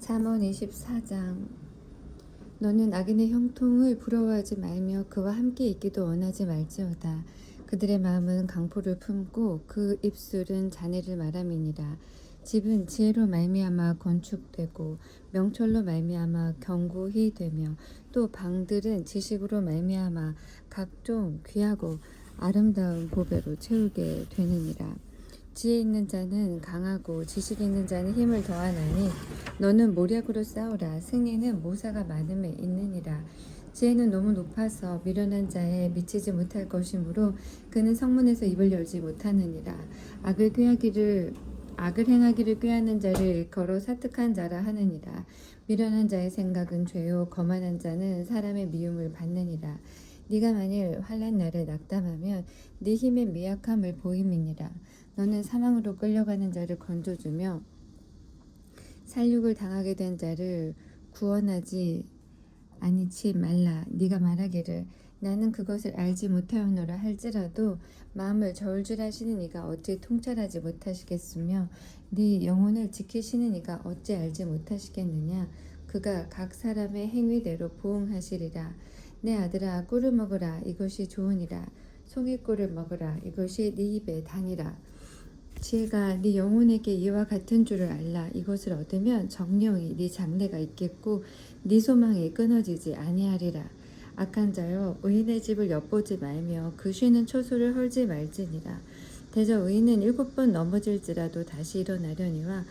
잠언 24장. 너는 악인의 형통을 부러워하지 말며 그와 함께 있기도 원하지 말지어다. 그들의 마음은 강포를 품고 그 입술은 잔해를 말함이니라. 집은 지혜로 말미암아 건축되고 명철로 말미암아 견고히 되며 또 방들은 지식으로 말미암아 각종 귀하고 아름다운 보배로 채우게 되느니라. 지혜 있는 자는 강하고 지식 있는 자는 힘을 더하나니 너는 모략으로 싸우라. 승리는 모사가 많음에 있느니라. 지혜는 너무 높아서 미련한 자에 미치지 못할 것이므로 그는 성문에서 입을 열지 못하느니라. 악을 행하기를 꾀하는 자를 일컬어 사특한 자라 하느니라. 미련한 자의 생각은 죄요 거만한 자는 사람의 미움을 받느니라. 네가 만일 환난 날에 낙담하면 네 힘의 미약함을 보임이니라. 너는 사망으로 끌려가는 자를 건져주며 살육을 당하게 된 자를 구원하지 아니치 말라. 네가 말하기를 나는 그것을 알지 못하였노라 할지라도 마음을 저을 줄 아시는 이가 어찌 통찰하지 못하시겠으며 네 영혼을 지키시는 이가 어찌 알지 못하시겠느냐. 그가 각 사람의 행위대로 보응하시리라. 내 아들아 꿀을 먹으라. 이것이 좋으니라. 송이꿀을 먹으라. 이것이 네 입에 다니라. 지혜가 네 영혼에게 이와 같은 줄을 알라. 이것을 얻으면 정령이 네 장래가 있겠고 네 소망이 끊어지지 아니하리라. 악한 자여 의인의 집을 엿보지 말며 그 쉬는 처소를 헐지 말지니라. 대저 의인은 7번 넘어질지라도 다시 일어나려니와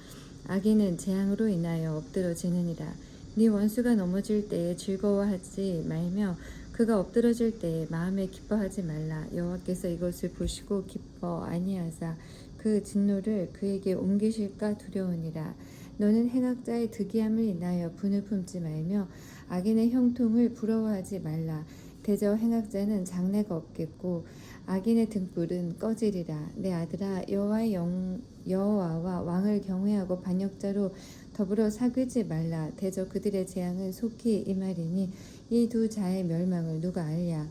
악인은 재앙으로 인하여 엎드러지느니라. 네 원수가 넘어질 때에 즐거워하지 말며 그가 엎드러질 때에 마음에 기뻐하지 말라. 여호와께서 이것을 보시고 기뻐 아니하사 그 진노를 그에게 옮기실까 두려우니라. 너는 행악자의 득이함을 인하여 분을 품지 말며 악인의 형통을 부러워하지 말라. 대저 행악자는 장래가 없겠고 악인의 등불은 꺼지리라. 내 아들아 여호와와 왕을 경외하고 반역자로 더불어 사귀지 말라. 대저 그들의 재앙은 속히 임하리니 이 두 자의 멸망을 누가 알랴.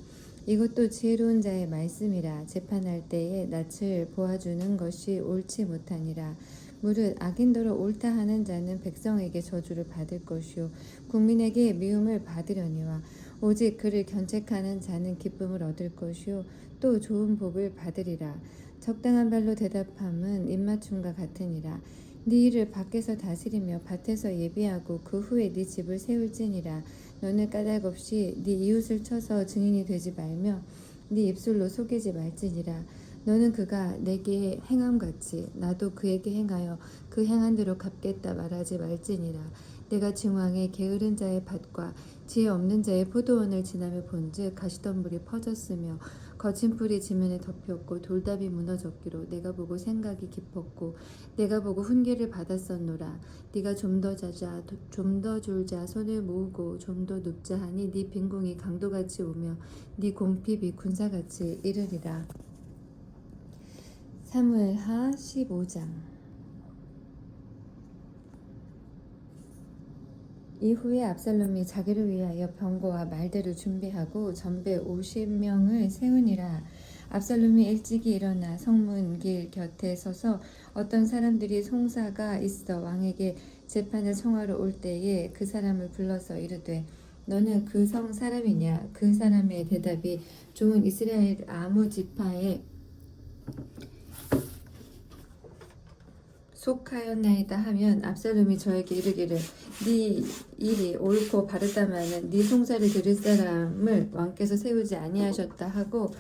이것도 지혜로운 자의 말씀이라. 재판할 때에 낯을 보아주는 것이 옳지 못하니라. 무릇 악인더러 옳다 하는 자는 백성에게 저주를 받을 것이요 국민에게 미움을 받으려니와 오직 그를 견책하는 자는 기쁨을 얻을 것이요 또 좋은 복을 받으리라. 적당한 발로 대답함은 입맞춤과 같으니라. 네 일을 밖에서 다스리며 밭에서 예비하고 그 후에 네 집을 세울지니라. 너는 까닭없이 네 이웃을 쳐서 증인이 되지 말며 네 입술로 속이지 말지니라. 너는 그가 내게 행함같이 나도 그에게 행하여 그 행한 대로 갚겠다 말하지 말지니라. 내가 증왕의 게으른 자의 밭과 지혜 없는 자의 포도원을 지나며 본즉 가시덤불이 퍼졌으며 거친 풀이 지면에 덮였고 돌답이 무너졌기로 내가 보고 생각이 깊었고 내가 보고 훈계를 받았었노라. 네가 좀 더 자자 좀 더 졸자 손을 모으고 좀 더 눕자 하니 네 빈궁이 강도같이 오며 네 곰핍이 군사같이 이르리라. 사무엘하 15장. 이후에 압살롬이 자기를 위하여 병거와 말대를 준비하고 전배 50명을 세우니라. 압살롬이 일찍이 일어나 성문 길 곁에 서서 어떤 사람들이 송사가 있어 왕에게 재판을 청하러 올 때에 그 사람을 불러서 이르되 너는 그 성 사람이냐? 그 사람의 대답이 좋은 이스라엘 아무 지파에 속하였나이다 하면 압살롬이 저에게 이르기를 네 일이 옳고 바르다마는 네 송사를 들을 사람을 왕께서 세우지 아니하셨다 하고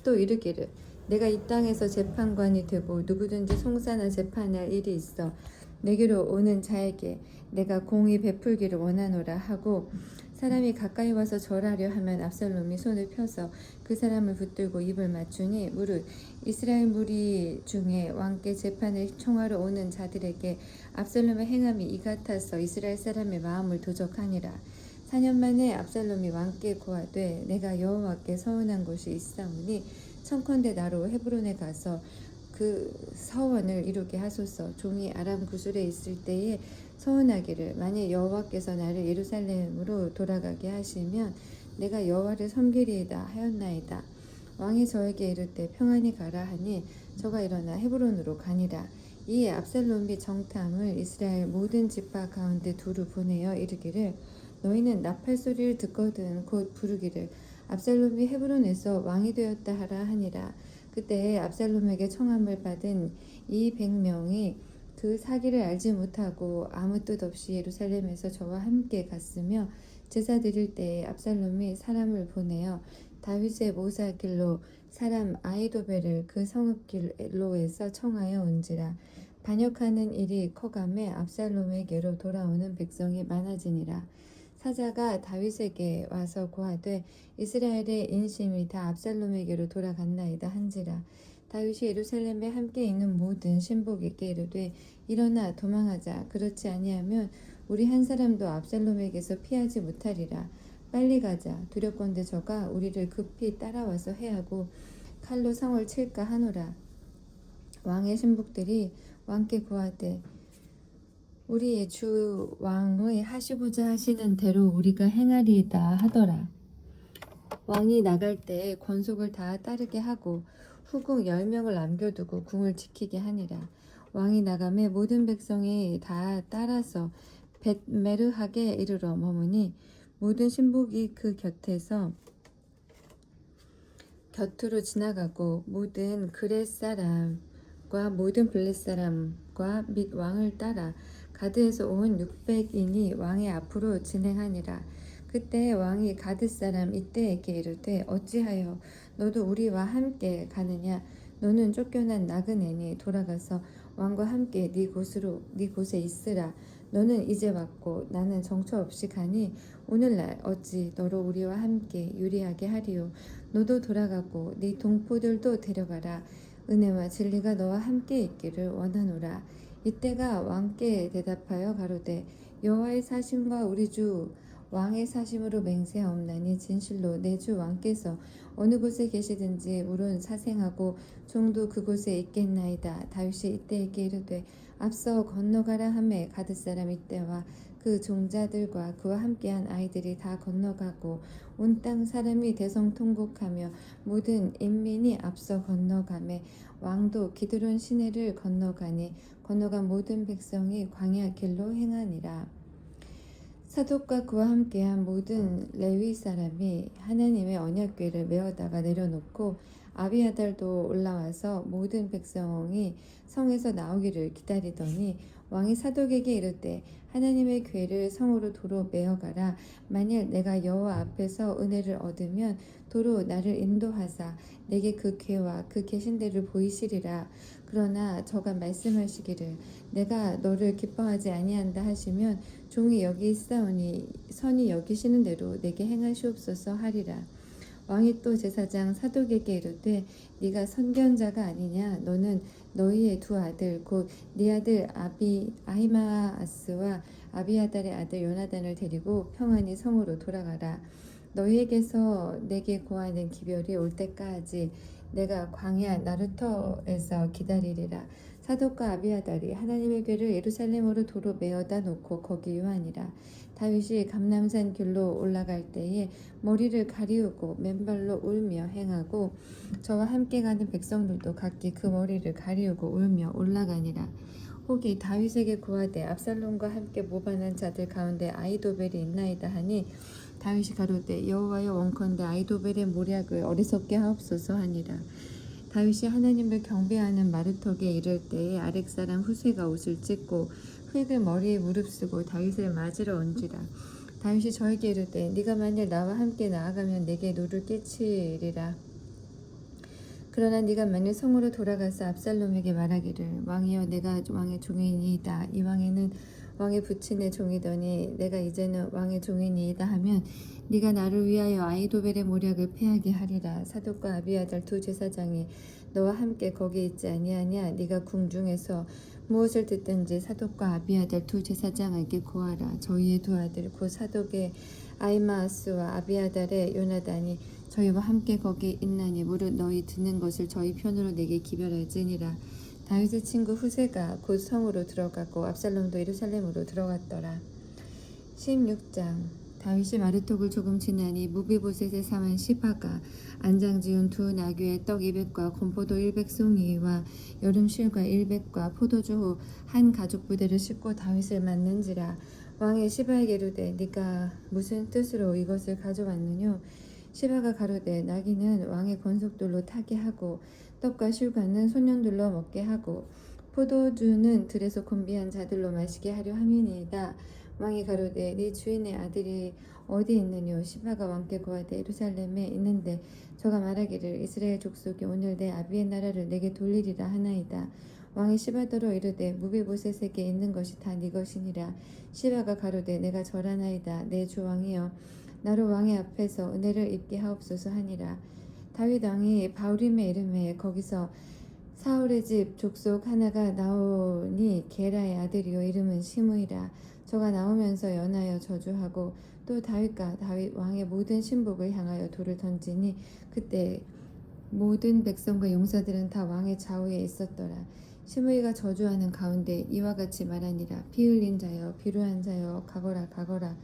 또 이르기를 내가 이 땅에서 재판관이 되고 누구든지 송사나 재판할 일이 있어 내게로 오는 자에게 내가 공의 베풀기를 원하노라 하고 사람이 가까이 와서 절하려 하면 압살롬이 손을 펴서 그 사람을 붙들고 입을 맞추니 무릇 이스라엘 무리 중에 왕께 재판을 청하러 오는 자들에게 압살롬의 행함이 이 같아서 이스라엘 사람의 마음을 도적하니라. 4년 만에 압살롬이 왕께 고하되 내가 여호와께 서원한 것이 있사오니 청컨대 나로 헤브론에 가서 그 서원을 이루게 하소서. 종이 아람 구술에 있을 때에 서원하기를 만일 여호와께서 나를 예루살렘으로 돌아가게 하시면 내가 여호와를 섬기리이다 하였나이다. 왕이 저에게 이르되 평안히 가라 하니 저가 일어나 헤브론으로 가니라. 이 압살롬이 정탐을 이스라엘 모든 지파 가운데 두루 보내어 이르기를 너희는 나팔 소리를 듣거든 곧 부르기를 압살롬이 헤브론에서 왕이 되었다 하라 하니라. 그때 압살롬에게 청함을 받은 이 100명이 그 사기를 알지 못하고 아무 뜻 없이 예루살렘에서 저와 함께 갔으며 제사 드릴 때에 압살롬이 사람을 보내어 다윗의 모사길로 사람 아이도벨을 그 성읍길로에서 청하여 온지라. 반역하는 일이 커감에 압살롬에게로 돌아오는 백성이 많아지니라. 사자가 다윗에게 와서 고하되 이스라엘의 인심이 다 압살롬에게로 돌아갔나이다 한지라. 다윗이 예루살렘에 함께 있는 모든 신복에게 이르되 일어나 도망하자. 그렇지 아니하면 우리 한 사람도 압살롬에게서 피하지 못하리라. 빨리 가자. 두렵건대 저가 우리를 급히 따라와서 해하고 칼로 성을 칠까 하노라. 왕의 신복들이 왕께 고하되 우리의 주 왕의 하시고자 하시는 대로 우리가 행하리이다 하더라. 왕이 나갈 때에 권속을 다 따르게 하고 후궁 10명을 남겨두고 궁을 지키게 하니라. 왕이 나가매 모든 백성이 다 따라서 벳메르하게 이르러 머무니 모든 신복이 그 곁으로 지나가고 모든 그렛 사람과 모든 블렛 사람과 및 왕을 따라 가드에서 온 600인이 왕의 앞으로 진행하니라. 그때 왕이 가드 사람 이때에게 이르되 어찌하여 너도 우리와 함께 가느냐. 너는 쫓겨난 나그네니 돌아가서 왕과 함께 네 곳에 있으라. 너는 이제 왔고 나는 정처 없이 가니 오늘날 어찌 너로 우리와 함께 유리하게 하리요. 너도 돌아가고 네 동포들도 데려가라. 은혜와 진리가 너와 함께 있기를 원하노라. 이때가 왕께 대답하여 가로되 여호와의 사심과 우리 주 왕의 사심으로 맹세하옵나니 진실로 내 주 왕께서 어느 곳에 계시든지 물은 사생하고 종도 그곳에 있겠나이다. 다윗이 이때에게 이르되 앞서 건너가라 하매 가드 사람 이때와 그 종자들과 그와 함께한 아이들이 다 건너가고 온 땅 사람이 대성통곡하며 모든 인민이 앞서 건너가매 왕도 기드론 시내를 건너가니 건너간 모든 백성이 광야 길로 행하니라. 사독과 그와 함께한 모든 레위 사람이 하나님의 언약궤를 메어다가 내려놓고 아비아달도 올라와서 모든 백성이 성에서 나오기를 기다리더니 왕이 사독에게 이르되 하나님의 궤를 성으로 도로 메어가라. 만일 내가 여호와 앞에서 은혜를 얻으면 도로 나를 인도하사 내게 그 궤와 그 계신 데를 보이시리라. 그러나 저가 말씀하시기를 내가 너를 기뻐하지 아니한다 하시면 종이 여기 있사오니 선이 여기시는 대로 내게 행하시옵소서 하리라. 왕이 또 제사장 사독에게 이르되 네가 선견자가 아니냐. 너는 너희의 두 아들 곧 네 아들 아히마아스와 아비아달의 아들 요나단을 데리고 평안히 성으로 돌아가라. 너희에게서 내게 고하는 기별이 올 때까지 내가 광야 나루터에서 기다리리라. 사독과 아비아달이 하나님의 궤를 예루살렘으로 도로 메어다 놓고 거기 유하니라. 다윗이 감람산 길로 올라갈 때에 머리를 가리우고 맨발로 울며 행하고 저와 함께 가는 백성들도 각기 그 머리를 가리우고 울며 올라가니라. 혹이 다윗에게 고하되 압살롬과 함께 모반한 자들 가운데 아이도벨이 있나이다 하니 다윗이 가로되 여호와여 원컨대 아이도벨의 모략을 어리석게 하옵소서 하니라. 다윗이 하나님을 경배하는 마르턱에 이를 때에 아렉 사람 후세가 옷을 찢고 흙을 머리에 무릅쓰고 다윗을 맞으러 온지라. 다윗이 저에게 이르되 네가 만일 나와 함께 나아가면 내게 노를 끼치리라. 그러나 네가 만일 성으로 돌아가서 압살롬에게 말하기를 왕이여 내가 왕의 종이니이다. 이 왕에는 왕의 부친의 종이더니 내가 이제는 왕의 종이니이다 하면 네가 나를 위하여 아이도벨의 모략을 패하게 하리라. 사독과 아비아달 두 제사장이 너와 함께 거기 있지 아니하냐. 네가 궁중에서 무엇을 듣든지 사독과 아비아달 두 제사장에게 고하라. 저희의 두 아들 곧 사독의 아히마아스와 아비아달의 요나단이 저희와 함께 거기 있나니 무릇 너희 듣는 것을 저희 편으로 내게 기별할지니라. 다윗의 친구 후세가 곧 성으로 들어가고 압살롬도 예루살렘으로 들어갔더라. 16장. 다윗이 마르톡을 조금 지나니 무비보셋의 사환 시바가 안장 지은 두 나귀의 떡 200과 건포도 100송이와 여름 실과 100과 포도주 한 가죽 부대를 싣고 다윗을 맞는지라. 왕이 시바에게 이르되 네가 무슨 뜻으로 이것을 가져왔느뇨? 시바가 가로되 나귀는 왕의 권속들로 타게 하고 떡과 실과는 소년들로 먹게 하고 포도주는 들에서 곤비한 자들로 마시게 하려 함이니이다. 왕이 가로되 네 주인의 아들이 어디 있느뇨? 시바가 왕께 고하되 예루살렘에 있는데 저가 말하기를 이스라엘 족속이 오늘 내 아비의 나라를 내게 돌리리라 하나이다. 왕이 시바더러 이르되 무비보셋에게 있는 것이 다 네 것이니라. 시바가 가로되 내가 절하나이다. 내 주 왕이여 나로 왕의 앞에서 은혜를 입게 하옵소서 하니라. 다윗 왕이 바울임에 이름에 거기서 사울의 집 족속 하나가 나오니 게라의 아들이요 이름은 시므이라. 저가 나오면서 연하여 저주하고 또 다윗과 다윗 왕의 모든 신복을 향하여 돌을 던지니 그때 모든 백성과 용사들은 다 왕의 좌우에 있었더라. 시므이가 저주하는 가운데 이와 같이 말하니라. 피 흘린 자여 비루한 자여 가거라 가거라.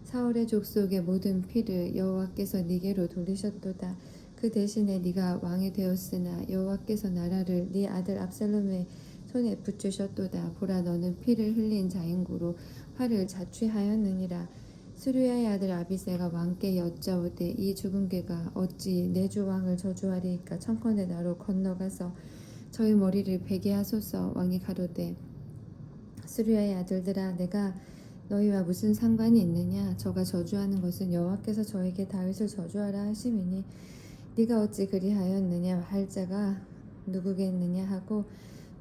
사울의 족속의 모든 피를 여호와께서 네게로 돌리셨도다. 그 대신에 네가 왕이 되었으나 여호와께서 나라를 네 아들 압살롬의 손에 붙이셨도다. 보라 너는 피를 흘린 자인고로 화를 자취하였느니라. 수르야의 아들 아비새가 왕께 여짜오되 이 죽은 개가 어찌 내 주 왕을 저주하리이까? 청컨대 나로 건너가서 저희 머리를 베게 하소서. 왕이 가로되 수르야의 아들들아 내가 너희와 무슨 상관이 있느냐? 저가 저주하는 것은 여호와께서 저에게 다윗을 저주하라 하심이니 네가 어찌 그리하였느냐 할 자가 누구겠느냐 하고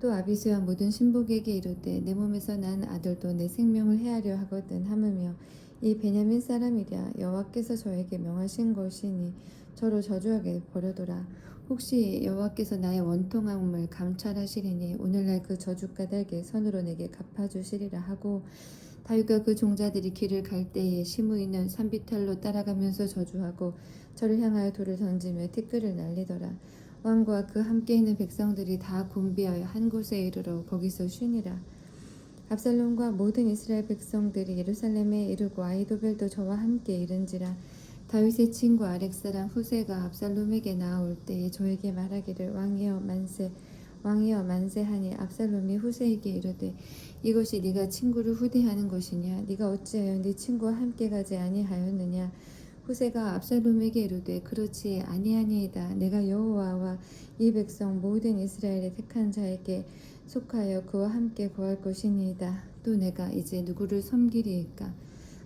또 아비스와 모든 신복에게 이르되 내 몸에서 난 아들도 내 생명을 해하려 하거든 하므며 이 베냐민 사람이랴 여호와께서 저에게 명하신 것이니 저로 저주하게 버려둬라. 혹시 여호와께서 나의 원통함을 감찰하시리니 오늘날 그 저주 까닭에 선으로 내게 갚아주시리라 하고 다윗과 그 종자들이 길을 갈 때에 시므이는 산비탈로 따라가면서 저주하고 저를 향하여 돌을 던지며 티끌을 날리더라. 왕과 그 함께 있는 백성들이 다 곤비하여 한 곳에 이르러 거기서 쉬니라. 압살롬과 모든 이스라엘 백성들이 예루살렘에 이르고 아히도벨도 저와 함께 이른지라. 다윗의 친구 아렉 사람 후세가 압살롬에게 나아올 때에 저에게 말하기를 왕이여 만세 왕이여 만세하니 압살롬이 후세에게 이르되 이것이 네가 친구를 후대하는 것이냐? 네가 어찌하여 네 친구와 함께 가지 아니하였느냐? 후세가 압살롬에게 이르되 그렇지 아니하니이다. 내가 여호와와 이 백성 모든 이스라엘의 택한 자에게 속하여 그와 함께 거할 것이니이다. 또 내가 이제 누구를 섬기리이까?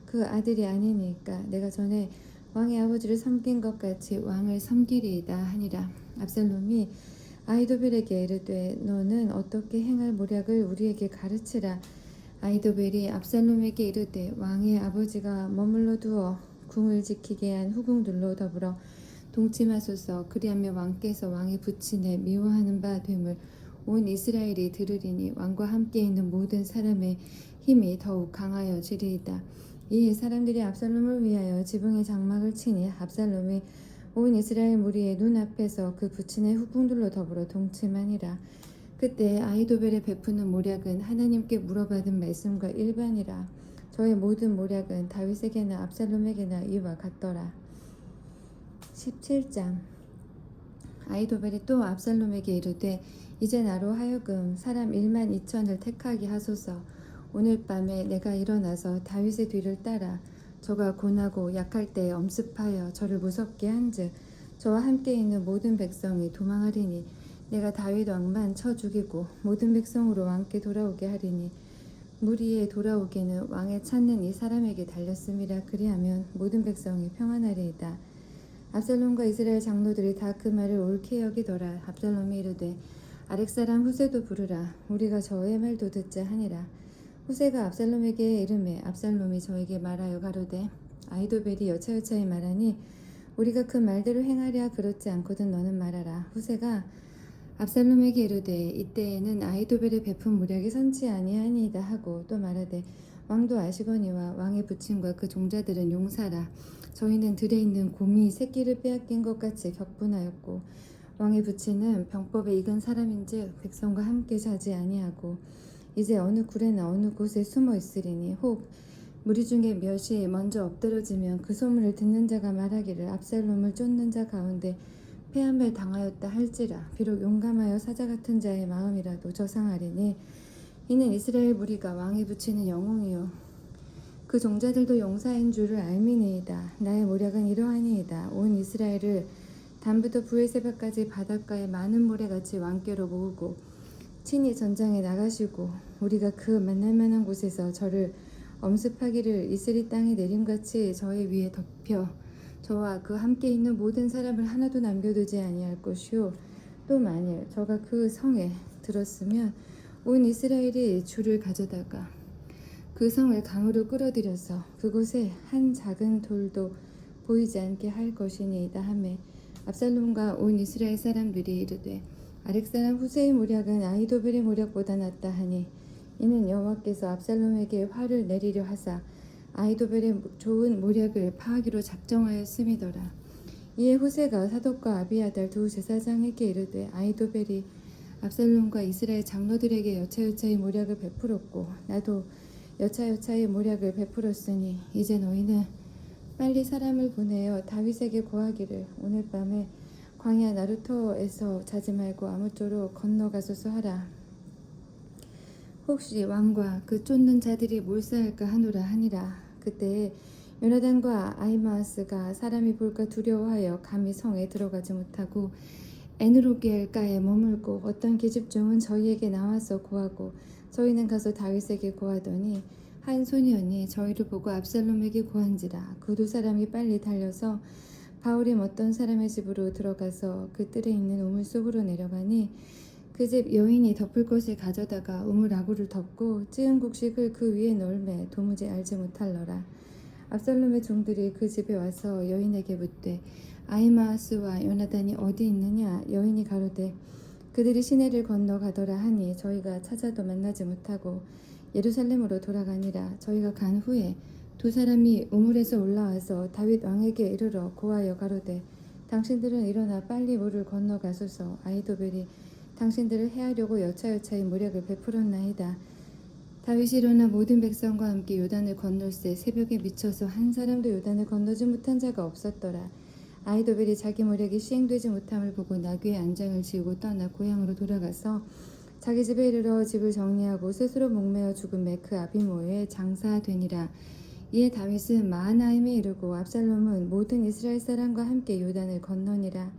그 아들이 아니니까 내가 전에 왕의 아버지를 섬긴 것 같이 왕을 섬기리이다 하니라. 압살롬이 아히도벨에게 이르되 너는 어떻게 행할 모략을 우리에게 가르치라. 아히도벨이 압살롬에게 이르되 왕의 아버지가 머물러 두어 궁을 지키게 한 후궁들로 더불어 동침하소서. 그리하며 왕께서 왕의 부친에 미워하는 바 됨을 온 이스라엘이 들으리니 왕과 함께 있는 모든 사람의 힘이 더욱 강하여지리이다. 이에 사람들이 압살롬을 위하여 지붕에 장막을 치니 압살롬이 온 이스라엘 무리의 눈앞에서 그 부친의 후궁들로 더불어 동침하니라. 그때 아히도벨의 베푸는 모략은 하나님께 물어받은 말씀과 일반이라. 저의 모든 모략은 다윗에게나 압살롬에게나 이와 같더라. 17장. 아히도벨이 또 압살롬에게 이르되 이제 나로 하여금 사람 12,000을 택하게 하소서. 오늘 밤에 내가 일어나서 다윗의 뒤를 따라 저가 고나고 약할 때에 엄습하여 저를 무섭게 한즉 저와 함께 있는 모든 백성이 도망하리니 내가 다윗 왕만 쳐 죽이고 모든 백성으로 왕께 돌아오게 하리니 무리에 돌아오기는 왕의 찾는 이 사람에게 달렸음이라. 그리하면 모든 백성이 평안하리이다. 압살롬과 이스라엘 장로들이 다 그 말을 옳게 여기더라. 압살롬이 이르되 아렉 사람 후세도 부르라. 우리가 저의 말도 듣자 하니라. 후세가 압살롬에게 이르매 압살롬이 저에게 말하여 가로되 아히도벨이 여차여차히 말하니 우리가 그 말대로 행하랴. 그렇지 않거든 너는 말하라. 후세가 압살롬에게 이르되 이때에는 아히도벨의 베푼 모략이 선치 아니하니이다 하고 또 말하되 왕도 아시거니와 왕의 부친과 그 종자들은 용사라. 저희는 들에 있는 곰이 새끼를 빼앗긴 것 같이 격분하였고 왕의 부친은 병법에 익은 사람인즉 백성과 함께 자지 아니하고 이제 어느 굴에나 어느 곳에 숨어 있으리니 혹 무리 중에 몇이 먼저 엎드러지면 그 소문을 듣는 자가 말하기를 압살롬을 쫓는 자 가운데 패함을 당하였다 할지라. 비록 용감하여 사자 같은 자의 마음이라도 저상하리니 이는 이스라엘 무리가 왕이 붙이는 영웅이요 그 종자들도 용사인 줄을 알미니이다. 나의 모략은 이러하니이다. 온 이스라엘을 단부터 부엘세바까지 바닷가에 많은 모래같이 왕께로 모으고 친히 전장에 나가시고 우리가 그 만날 만한 곳에서 저를 엄습하기를 이스리 땅에 내림같이 저의 위에 덮여 저와 그 함께 있는 모든 사람을 하나도 남겨두지 아니할 것이요 또 만일 저가 그 성에 들었으면 온 이스라엘이 주를 가져다가 그 성을 강으로 끌어들여서 그곳에 한 작은 돌도 보이지 않게 할 것이니이다 하매 압살롬과 온 이스라엘 사람들이 이르되 아렉 사람 후세의 모략은 아히도벨의 모략보다 낫다 하니 이는 여호와께서 압살롬에게 화를 내리려 하사 아히도벨의 좋은 모략을 파하기로 작정하였음이더라. 이에 후세가 사독과 아비아달 두 제사장에게 이르되 아히도벨이 압살롬과 이스라엘 장로들에게 여차여차의 모략을 베풀었고 나도 여차여차의 모략을 베풀었으니 이제 너희는 빨리 사람을 보내어 다윗에게 고하기를 오늘 밤에 광야 나루토에서 자지 말고 아무쪼록 건너가소서 하라. 혹시 왕과 그 쫓는 자들이 몰사할까 하노라 하니라. 그때에 요나단과 아히마아스가 사람이 볼까 두려워하여 감히 성에 들어가지 못하고 에누로겔가에 머물고 어떤 계집종은 저희에게 나와서 고하고 저희는 가서 다윗에게 고하더니 한 소년이 저희를 보고 압살롬에게 고한지라. 그 두 사람이 빨리 달려서 바울임 어떤 사람의 집으로 들어가서 그 뜰에 있는 우물 속으로 내려가니 그 집 여인이 덮을 것을 가져다가 우물 아구를 덮고 찌은 곡식을 그 위에 널매 도무지 알지 못할러라. 압살롬의 종들이 그 집에 와서 여인에게 묻되 아히마아스와 요나단이 어디 있느냐. 여인이 가로되 그들이 시내를 건너가더라 하니 저희가 찾아도 만나지 못하고 예루살렘으로 돌아가니라. 저희가 간 후에 두 사람이 우물에서 올라와서 다윗 왕에게 이르러 고하여 가로되 당신들은 일어나 빨리 물을 건너가소서. 아히도벨이 당신들을 해하려고 여차여차의 모략을 베풀었나이다. 다윗이 일어나 모든 백성과 함께 요단을 건널새 새벽에 미쳐서 한 사람도 요단을 건너지 못한 자가 없었더라. 아히도벨이 자기 모략이 시행되지 못함을 보고 나귀의 안장을 지우고 떠나 고향으로 돌아가서 자기 집에 이르러 집을 정리하고 스스로 목매어 죽음에 그 아비모에 장사되니라. 이에 다윗은 마하나임에 이르고 압살롬은 모든 이스라엘 사람과 함께 요단을 건너니라.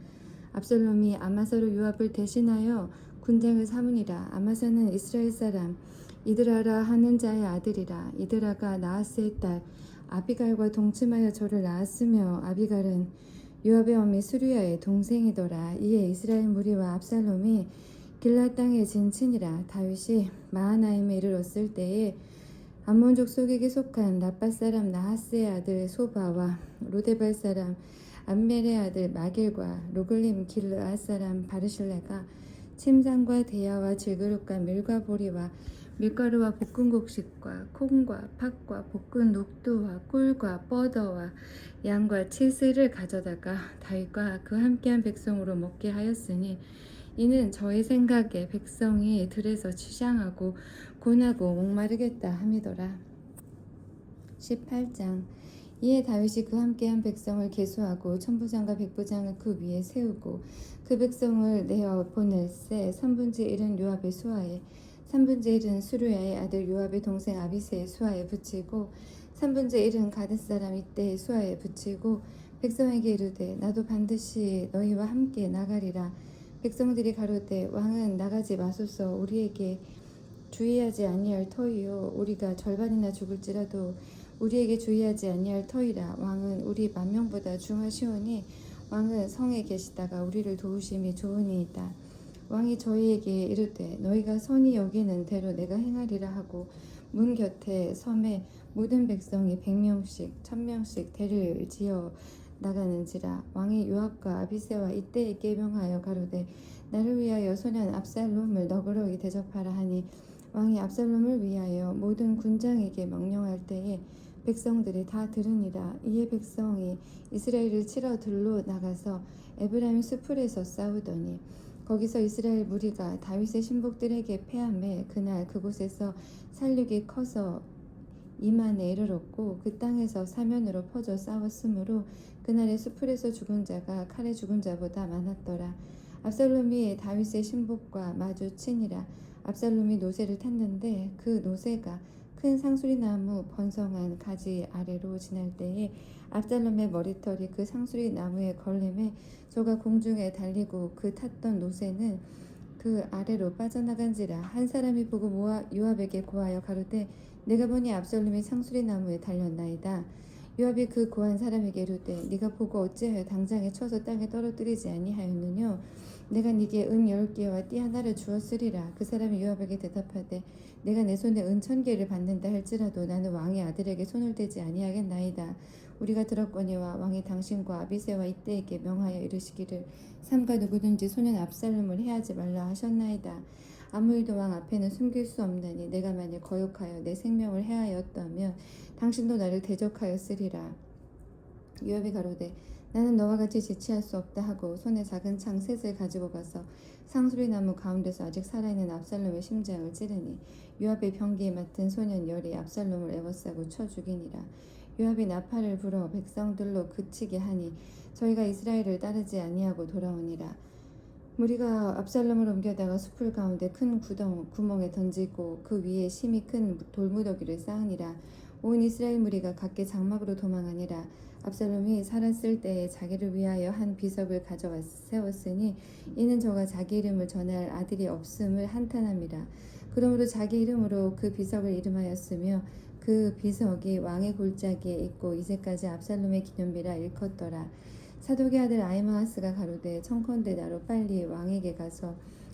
압살롬이 아마사로 요압을 대신하여 군장을 삼으니라. 아마사는 이스라엘 사람 이드라라 하는 자의 아들이라. 이드라가 나하스의 딸 아비갈과 동침하여 저를 낳았으며 아비갈은 요압의 어미 수르야의 동생이더라. 이에 이스라엘 무리와 압살롬이 길라 땅에 진친이라. 다윗이 마하나임에 이르렀을 때에 암몬 족속에게 속한 라빠 사람 나하스의 아들 소바와 로데발 사람 암멜의 아들 마길과 로글림 길르앗 사람 바르실레가 침상과 대야와 질그릇과 밀과 보리와 밀가루와 볶은 곡식과 콩과 팥과 볶은 녹두와 꿀과 뻐더와 양과 치즈를 가져다가 다윗과 그 함께한 백성으로 먹게 하였으니 이는 저의 생각에 백성이 들에서 취장하고 곤하고 목마르겠다 함이더라. 18장. 이에 다윗이 그 함께한 백성을 계수하고 천부장과 백부장을 그 위에 세우고 그 백성을 내어 보낼새 3분의 1은 요압의 수하에 3분의 1은 수르야의 아들 요압의 동생 아비새의 수하에 붙이고 3분의 1은 가뎃 사람 이때의 수하에 붙이고 백성에게 이르되 나도 반드시 너희와 함께 나가리라. 백성들이 가로되 왕은 나가지 마소서. 우리에게 주의하지 아니할 터이요 우리가 절반이나 죽을지라도 우리에게 주의하지 아니할 터이라. 왕은 우리 만명보다 중하시오니 왕은 성에 계시다가 우리를 도우심이 좋으니이다. 왕이 저희에게 이르되 너희가 선히 여기는 대로 내가 행하리라 하고 문 곁에 섬에 모든 백성이 100명씩 1000명씩 대를 지어 나가는지라. 왕이 요압과 아비새와 이때에게 명하여 가로되 나를 위하여 소년 압살롬을 너그러이 대접하라 하니 왕이 압살롬을 위하여 모든 군장에게 명령할 때에 백성들이 다 들으니라. 이에 백성이 이스라엘을 치러 들로 나가서 에브라임 수풀에서 싸우더니 거기서 이스라엘 무리가 다윗의 신복들에게 패하매 그날 그곳에서 살육이 커서 2만에 이르렀고 그 땅에서 사면으로 퍼져 싸웠으므로 그날의 수풀에서 죽은 자가 칼에 죽은 자보다 많았더라. 압살롬이 다윗의 신복과 마주치니라. 압살롬이 노새를 탔는데 그 노새가 큰 상수리나무 번성한 가지 아래로 지날 때에 압살롬의 머리털이 그 상수리나무에 걸림에 저가 공중에 달리고 그 탔던 노새는 그 아래로 빠져나간지라. 한 사람이 보고 요압에게 고하여 가로되 내가 보니 압살롬이 상수리 나무에 달렸나이다. 요압이 그 고한 사람에게 이르되 네가 보고 어찌하여 당장에 쳐서 땅에 떨어뜨리지 아니하였느뇨. 내가 네게 은 10개와 띠 하나를 주었으리라. 그 사람이 요압에게 대답하되 내가 내 손에 은 1000개를 받는다 할지라도 나는 왕의 아들에게 손을 대지 아니하겠나이다. 우리가 들었거니와 왕이 당신과 아비새와 이때에게 명하여 이르시기를 삼가 누구든지 소년 압살롬을 해하지 말라 하셨나이다. 아무 일도 왕 앞에는 숨길 수 없나니 내가 만일 거욕하여 내 생명을 해하였다면 당신도 나를 대적하였으리라. 요압이 가로되 나는 너와 같이 지체할 수 없다 하고 손에 작은 창 셋을 가지고 가서 상수리 나무 가운데서 아직 살아있는 압살롬의 심장을 찌르니 요압의 병기에 맡은 소년 열이 압살롬을 애워싸고 쳐 죽이니라. 요압이 나팔을 불어 백성들로 그치게 하니 저희가 이스라엘을 따르지 아니하고 돌아오니라. 무리가 압살롬을 옮겨다가 숲을 가운데 큰 구멍에 던지고 그 위에 심히 큰 돌무더기를 쌓으니라. 온 이스라엘 무리가 각기 장막으로 도망하니라. 압살롬이 살았을 때에 자기를 위하여 한 비석을 가져와 세웠으니 이는 저가 자기 이름을 전할 아들이 없음을 한탄함이라. 그러므로 자기 이름으로 그 비석을 이름하였으며 그 비석이 왕의 골짜기에 있고 이제까지 압살롬의 기념비라 일컫더라. 사독의 아들 아히마아스가 가로되 청컨대 나로 빨리 왕에게 가서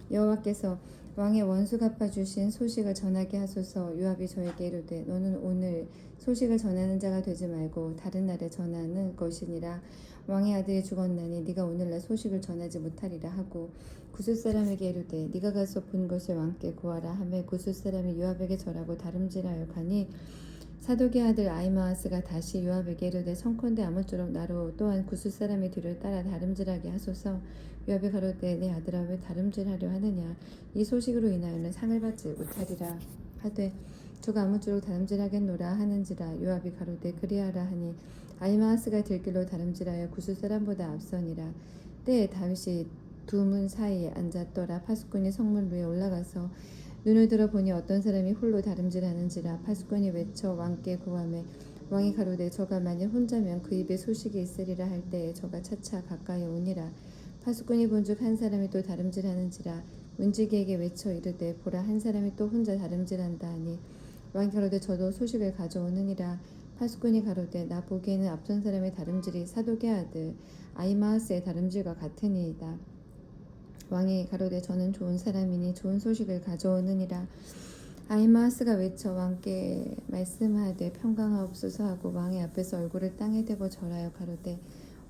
여호와께서 왕의 원수 갚아주신 소식을 전하게 하소서. 요압이 저에게 이르되 너는 오늘 소식을 전하는 자가 되지 말고 다른 날에 전하는 것이니라. 왕의 아들이 죽었나니 네가 오늘날 소식을 전하지 못하리라 하고 구스 사람에게 이르되 네가 가서 본 것을 왕께 고하라 하매 구스 사람이 요압에게 절하고 다름질하여 가니 사독의 아들 아히마아스가 다시 요압에게 이르되 청컨대 아무쪼록 나로 또한 구스 사람의 뒤를 따라 다름질하게 하소서. 요압이 가로되 내 아들아 왜 다름질하려 하느냐. 이 소식으로 인하여는 상을 받지 못하리라 하되 저가 아무쪼록 다름질하겠노라 하는지라. 요압이 가로되 그리하라 하니 아히마아스가 들길로 다름질하여 구스 사람보다 앞서니라. 때에 다윗이 두 문 사이에 앉았더라. 파수꾼이 성문 위에 올라가서 눈을 들어 보니 어떤 사람이 홀로 다름질하는지라. 파수꾼이 외쳐 왕께 고하매 왕이 가로되 저가 만일 혼자면 그 입에 소식이 있으리라 할 때에 저가 차차 가까이 오니라. 파수꾼이 본즉 한 사람이 또 다름질하는지라. 문지기에게 외쳐 이르되 보라 한 사람이 또 혼자 다름질한다 하니 왕이 가로되 저도 소식을 가져오느니라. 파수꾼이 가로되 나 보기에는 앞선 사람의 다름질이 사독의 아들 아히마아스의 다름질과 같으니이다. 왕이 가로되 저는 좋은 사람이니 좋은 소식을 가져오느니라. 아히마아스가 외쳐 왕께 말씀하되 평강하옵소서 하고 왕의 앞에서 얼굴을 땅에 대고 절하여 가로되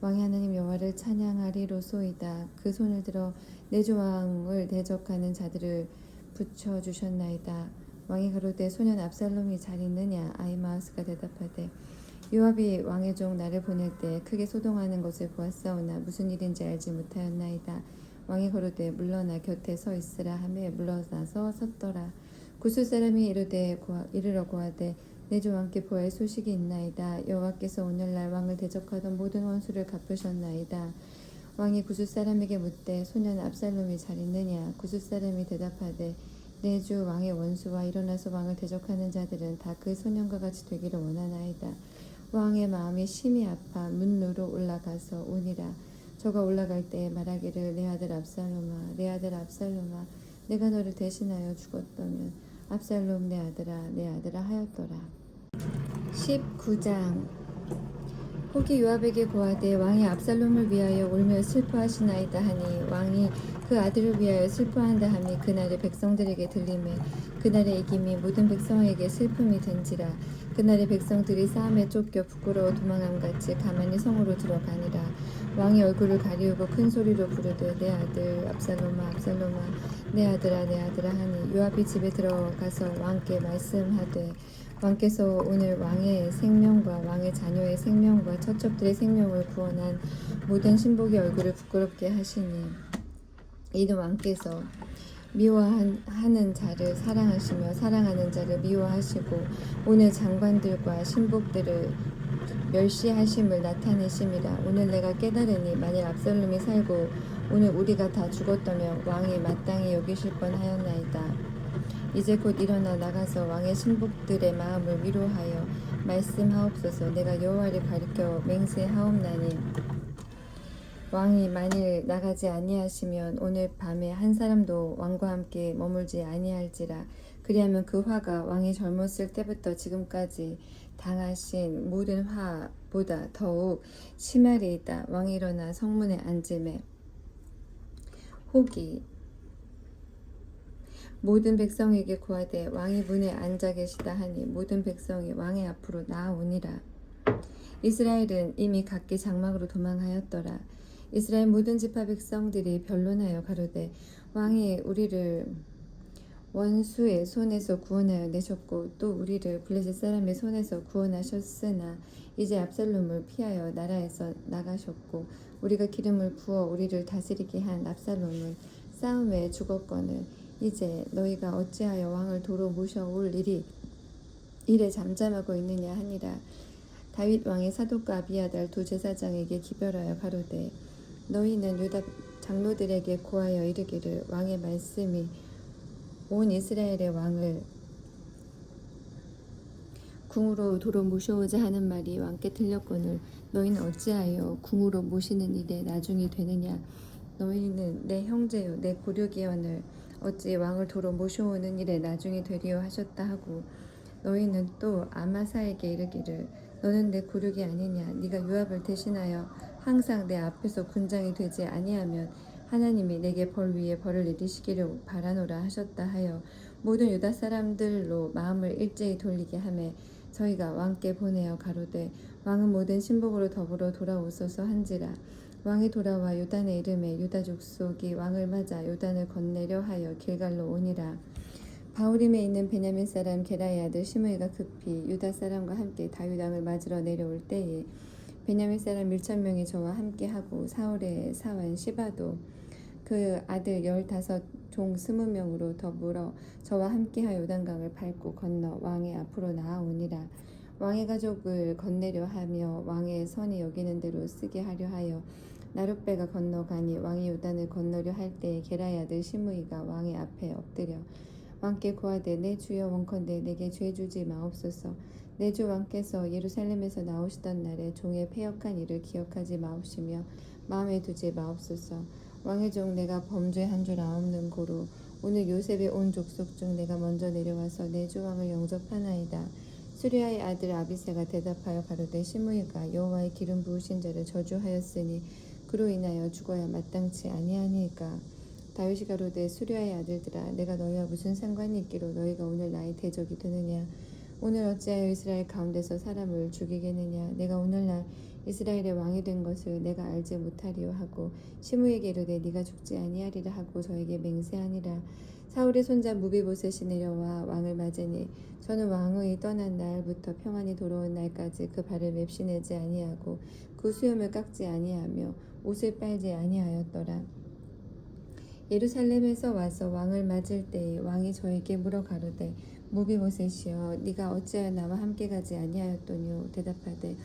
왕이 하나님 여호와를 찬양하리로소이다. 그 손을 들어 내 주 왕을 대적하는 자들을 붙여주셨나이다. 왕이 가로되 소년 압살롬이 잘 있느냐. 아히마아스가 대답하되 요압이 왕의 종 나를 보낼 때 크게 소동하는 것을 보았사오나 무슨 일인지 알지 못하였나이다. 왕이 가로되 물러나 곁에 서 있으라 하매 물러나서 섰더라. 구스 사람이 이르러 고하되 내 주 왕께 보할 소식이 있나이다. 여호와께서 오늘날 왕을 대적하던 모든 원수를 갚으셨나이다. 왕이 구스 사람에게 묻되 소년 압살롬이 잘 있느냐. 구스 사람이 대답하되 내 주 왕의 원수와 일어나서 왕을 대적하는 자들은 다 그 소년과 같이 되기를 원하나이다. 왕의 마음이 심히 아파 문으로 올라가서 오니라. 저가 올라갈 때에 말하기를 내 아들 압살롬아 내 아들 압살롬아 내가 너를 대신하여 죽었다면 압살롬 내 아들아 하였더라. 19장. 혹이 요압에게 고하되 왕이 압살롬을 위하여 울며 슬퍼하시나이다 하니 왕이 그 아들을 위하여 슬퍼한다 하니 그날의 백성들에게 들리매 그날의 이김이 모든 백성에게 슬픔이 된지라. 그날의 백성들이 싸움에 쫓겨 부끄러워 도망함같이 가만히 성으로 들어가니라. 왕이 얼굴을 가리우고 큰 소리로 부르되 내 아들 압살롬아 압살롬아 내 아들아 하니 요압이 집에 들어가서 왕께 말씀하되 왕께서 오늘 왕의 생명과 왕의 자녀의 생명과 처첩들의 생명을 구원한 모든 신복의 얼굴을 부끄럽게 하시니 이는 왕께서 미워하는 자를 사랑하시며 사랑하는 자를 미워하시고 오늘 장관들과 신복들을 멸시하심을 나타내심이라. 오늘 내가 깨달으니 만일 압살롬이 살고 오늘 우리가 다 죽었다면 왕이 마땅히 여기실 뻔하였나이다. 이제 곧 일어나 나가서 왕의 신복들의 마음을 위로하여 말씀하옵소서. 내가 여호와를 가리켜 맹세하옵나니 왕이 만일 나가지 아니하시면 오늘 밤에 한 사람도 왕과 함께 머물지 아니할지라. 그리하면 그 화가 왕이 젊었을 때부터 지금까지 당하신 모든 화보다 더욱 심하리이다. 왕이 일어나 성문에 앉음에 혹이 모든 백성에게 고하되 왕이 문에 앉아 계시다 하니 모든 백성이 왕의 앞으로 나아오니라. 이스라엘은 이미 각기 장막으로 도망하였더라. 이스라엘 모든 지파 백성들이 변론하여 가로되 왕이 우리를 원수의 손에서 구원하여 내셨고 또 우리를 블레셋 사람의 손에서 구원하셨으나 이제 압살롬을 피하여 나라에서 나가셨고 우리가 기름을 부어 우리를 다스리게 한 압살롬은 싸움에 죽었거늘 이제 너희가 어찌하여 왕을 도로 모셔올 일에 잠잠하고 있느냐 하니라. 다윗 왕의 사독과 아비아달 두 제사장에게 기별하여 가로되 너희는 유다 장로들에게 고하여 이르기를 왕의 말씀이 온 이스라엘의 왕을 궁으로 도로 모셔오자 하는 말이 왕께 들렸거늘 너희는 어찌하여 궁으로 모시는 일에 나중이 되느냐. 너희는 내 형제요 내 고려기원을 어찌 왕을 도로 모셔오는 일에 나중이 되리요 하셨다 하고 너희는 또 아마사에게 이르기를 너는 내 고륙이 아니냐. 네가 요압을 대신하여 항상 내 앞에서 군장이 되지 아니하면 하나님이 내게 벌 위에 벌을 내리시기를 바라노라 하셨다 하여 모든 유다 사람들로 마음을 일제히 돌리게 하매 저희가 왕께 보내어 가로되 왕은 모든 신복으로 더불어 돌아오소서 한지라. 왕이 돌아와 요단의 이름에 유다 족속이 왕을 맞아 요단을 건네려 하여 길갈로 오니라. 바후림에 있는 베냐민 사람 게라의 아들 시므이가 급히 유다 사람과 함께 다윗 왕을 맞으러 내려올 때에 베냐민 사람 1,000명이 저와 함께하고 사울의 사환 시바도 그 아들 15종 20명으로 더불어 저와 함께하여 요단강을 밟고 건너 왕의 앞으로 나아오니라. 왕의 가족을 건네려 하며 왕의 선이 여기는 대로 쓰게 하려 하여 나룻배가 건너가니 왕이 요단을 건너려 할 때에 게라의 아들 시므이가 왕의 앞에 엎드려 왕께 고하되 내 주여 원컨대 내게 죄 주지 마옵소서. 내 주 왕께서 예루살렘에서 나오시던 날에 종의 패역한 일을 기억하지 마옵시며 마음에 두지 마옵소서. 왕의 종 내가 범죄한 줄 아옵는 고로 오늘 요셉의 온 족속 중 내가 먼저 내려와서 내 주 왕을 영접하나이다. 수리아의 아들 아비새가 대답하여 가로되 시므이가 여호와의 기름 부으신 자를 저주하였으니 그로 인하여 죽어야 마땅치 아니하니까. 다윗이 가로되 수리아의 아들들아 내가 너희와 무슨 상관이 있기로 너희가 오늘 나의 대적이 되느냐. 오늘 어찌하여 이스라엘 가운데서 사람을 죽이겠느냐. 내가 오늘날 이스라엘의 왕이 된 것을 내가 알지 못하리요 하고 시므에게 이르되 네가 죽지 아니하리라 하고 저에게 맹세하니라. 사울의 손자 무비보셋이 내려와 왕을 맞으니 저는 왕의 떠난 날부터 평안히 돌아온 날까지 그 발을 맵시내지 아니하고 그 수염을 깎지 아니하며 옷을 빨지 아니하였더라. 예루살렘에서 와서 왕을 맞을 때에 왕이 저에게 물어 가로되 무비보셋이여 네가 어찌하여 나와 함께 가지 아니하였더뇨. 대답하되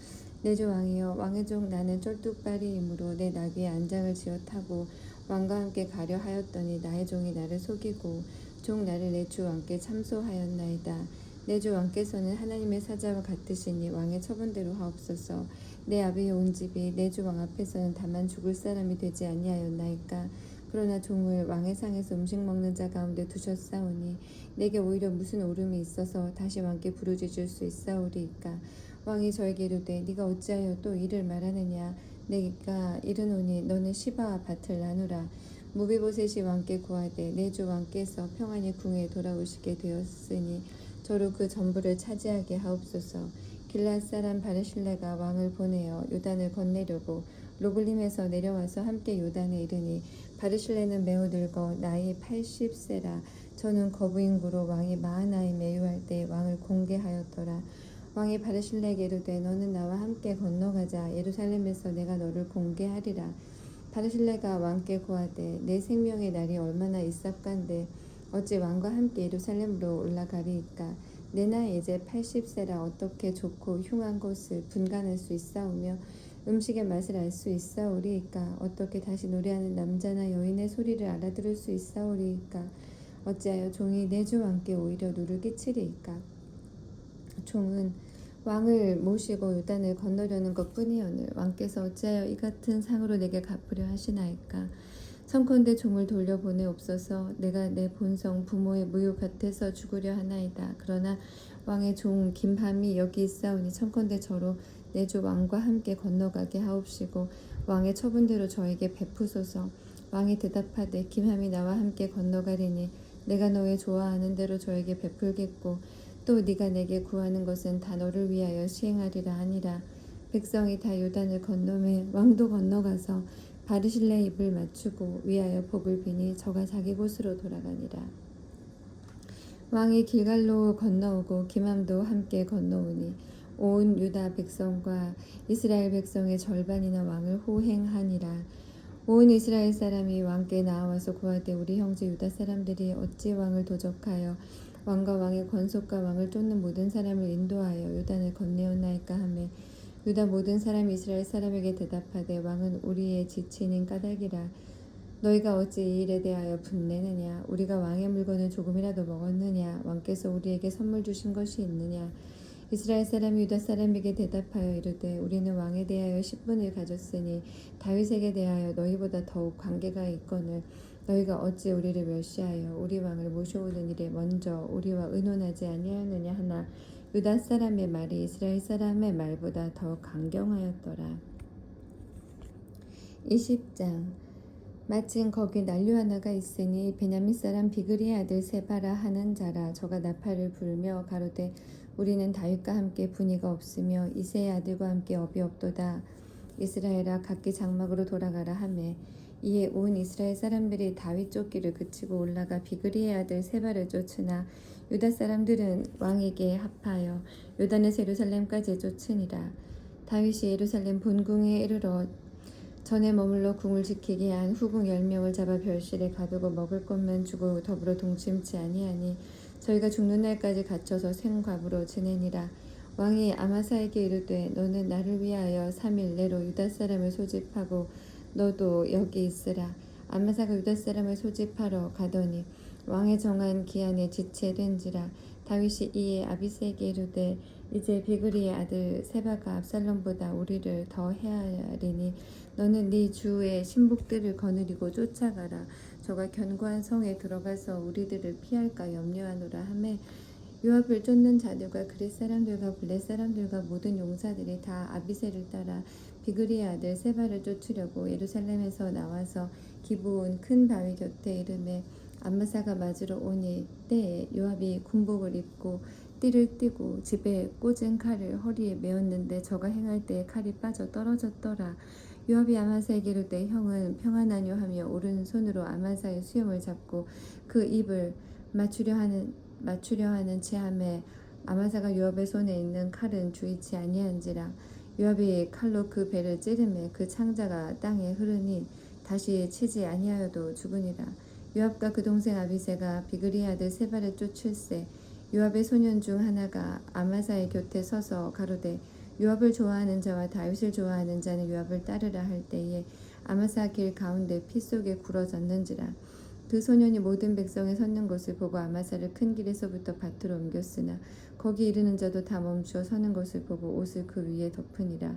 내 주 왕이여 왕의 종 나는 쫄뚝발이이므로 내 나귀에 안장을 지어 타고 왕과 함께 가려 하였더니 나의 종이 나를 속이고 종 나를 내 주 왕께 참소하였나이다. 내 주 왕께서는 하나님의 사자와 같으시니 왕의 처분대로 하옵소서. 내 아비의 온 집이 내 주 왕 앞에서는 다만 죽을 사람이 되지 아니하였나이까. 그러나 종을 왕의 상에서 음식 먹는 자 가운데 두셨사오니 내게 오히려 무슨 오름이 있어서 다시 왕께 부르짖을 수 있사오리이까. 왕이 저에게 이르되 네가 어찌하여 또 이를 말하느냐. 내가 이르노니 너는 시바와 밭을 나누라. 무비보셋이 왕께 구하되 내 주 왕께서 평안히 궁에 돌아오시게 되었으니 저로 그 전부를 차지하게 하옵소서. 길앗 사람 바르실레가 왕을 보내어 요단을 건네려고 로글림에서 내려와서 함께 요단에 이르니 바르실레는 매우 늙어 나이 80세라. 저는 거부인구로 왕이 마하나에 매유할 때 왕을 공개하였더라. 왕이 바르실레에게 이르되 너는 나와 함께 건너가자. 예루살렘에서 내가 너를 공개하리라. 바르실레가 왕께 고하되 내 생명의 날이 얼마나 있사간데 어찌 왕과 함께 예루살렘으로 올라가리이까. 내 나이 이제 80세라 어떻게 좋고 흉한 것을 분간할 수 있사오며 음식의 맛을 알 수 있사오리이까. 어떻게 다시 노래하는 남자나 여인의 소리를 알아들을 수 있사오리이까. 어찌하여 종이 내 주 왕께 오히려 누를 끼치리이까. 종은 왕을 모시고 요단을 건너려는 것뿐이오늘 왕께서 어찌하여 이 같은 상으로 내게 갚으려 하시나이까. 청컨대 종을 돌려보내옵소서. 내가 내 본성 부모의 무유 곁에서 죽으려 하나이다. 그러나 왕의 종 김함이 여기 있사오니 청컨대 저로 내 주 왕과 함께 건너가게 하옵시고 왕의 처분대로 저에게 베푸소서. 왕이 대답하되 김함이 나와 함께 건너가리니 내가 너의 좋아하는 대로 저에게 베풀겠고 또 네가 내게 구하는 것은 다 너를 위하여 시행하리라 하니라. 백성이 다 요단을 건너매 왕도 건너가서 바르실레 입을 맞추고 위하여 복을 비니 저가 자기 곳으로 돌아가니라. 왕이 길갈로 건너오고 김함도 함께 건너오니 온 유다 백성과 이스라엘 백성의 절반이나 왕을 호행하니라. 온 이스라엘 사람이 왕께 나와서 구하되 우리 형제 유다 사람들이 어찌 왕을 도적하여 왕과 왕의 권속과 왕을 쫓는 모든 사람을 인도하여 요단을 건네었나이까 하매 유다 모든 사람이 이스라엘 사람에게 대답하되 왕은 우리의 지친인 까닭이라. 너희가 어찌 이 일에 대하여 분내느냐. 우리가 왕의 물건을 조금이라도 먹었느냐. 왕께서 우리에게 선물 주신 것이 있느냐. 이스라엘 사람이 유다 사람에게 대답하여 이르되 우리는 왕에 대하여 10분을 가졌으니 다윗에게 대하여 너희보다 더욱 관계가 있거늘 너희가 어찌 우리를 멸시하여 우리 왕을 모셔오는 일에 먼저 우리와 의논하지 아니하느냐 하나 유다 사람의 말이 이스라엘 사람의 말보다 더 강경하였더라. 20장. 마침 거기 난류 하나가 있으니 베냐민 사람 비그리의 아들 세바라 하는 자라. 저가 나팔을 불며 가로되 우리는 다윗과 함께 분이가 없으며 이새의 아들과 함께 업이 없도다. 이스라엘아 각기 장막으로 돌아가라 하매 이에 온 이스라엘 사람들이 다윗 쫓기를 그치고 올라가 비그리의 아들 세바를 쫓으나 유다 사람들은 왕에게 합하여 요단에서 예루살렘까지 쫓으니라. 다윗이 예루살렘 본궁에 이르러 전에 머물러 궁을 지키게 한 후궁 10명을 잡아 별실에 가두고 먹을 것만 주고 더불어 동침치 아니하니 저희가 죽는 날까지 갇혀서 생과부로 지내니라. 왕이 아마사에게 이르되 너는 나를 위하여 3일 내로 유다 사람을 소집하고 너도 여기 있으라. 아마사가 유다 사람을 소집하러 가더니 왕의 정한 기한에 지체된지라. 다윗이 이에 아비새에게 이르되 이제 비그리의 아들 세바가 압살롬보다 우리를 더 해하리니 너는 네 주의 신복들을 거느리고 쫓아가라. 저가 견고한 성에 들어가서 우리들을 피할까 염려하노라 하매 요압을 쫓는 자들과 그릿 사람들과 블렛 사람들과 모든 용사들이 다 아비새를 따라 비그리의 아들 세바를 쫓으려고 예루살렘에서 나와서 기브온 큰 바위 곁에 이르매 암마사가 맞으러 오니 때에 요압이 군복을 입고 띠를 띠고 집에 꽂은 칼을 허리에 메었는데 저가 행할 때에 칼이 빠져 떨어졌더라. 요압이 아마사에게 이르되 형은 평안하뇨 하며 오른손으로 아마사의 수염을 잡고 그 입을 맞추려 하는 체함에 아마사가 요압의 손에 있는 칼은 주의치 아니한지라. 요압이 칼로 그 배를 찌르매 그 창자가 땅에 흐르니 다시 치지 아니하여도 죽으니라. 요압과 그 동생 아비새가 비그리의 아들 세바를 쫓을새 요압의 소년 중 하나가 아마사의 곁에 서서 가로되 요압을 좋아하는 자와 다윗을 좋아하는 자는 요압을 따르라 할 때에 아마사 길 가운데 피 속에 굴어졌는지라. 그 소년이 모든 백성이 섰는 것을 보고 아마사를 큰 길에서부터 밭으로 옮겼으나 거기 이르는 자도 다 멈추어 서는 것을 보고 옷을 그 위에 덮으니라.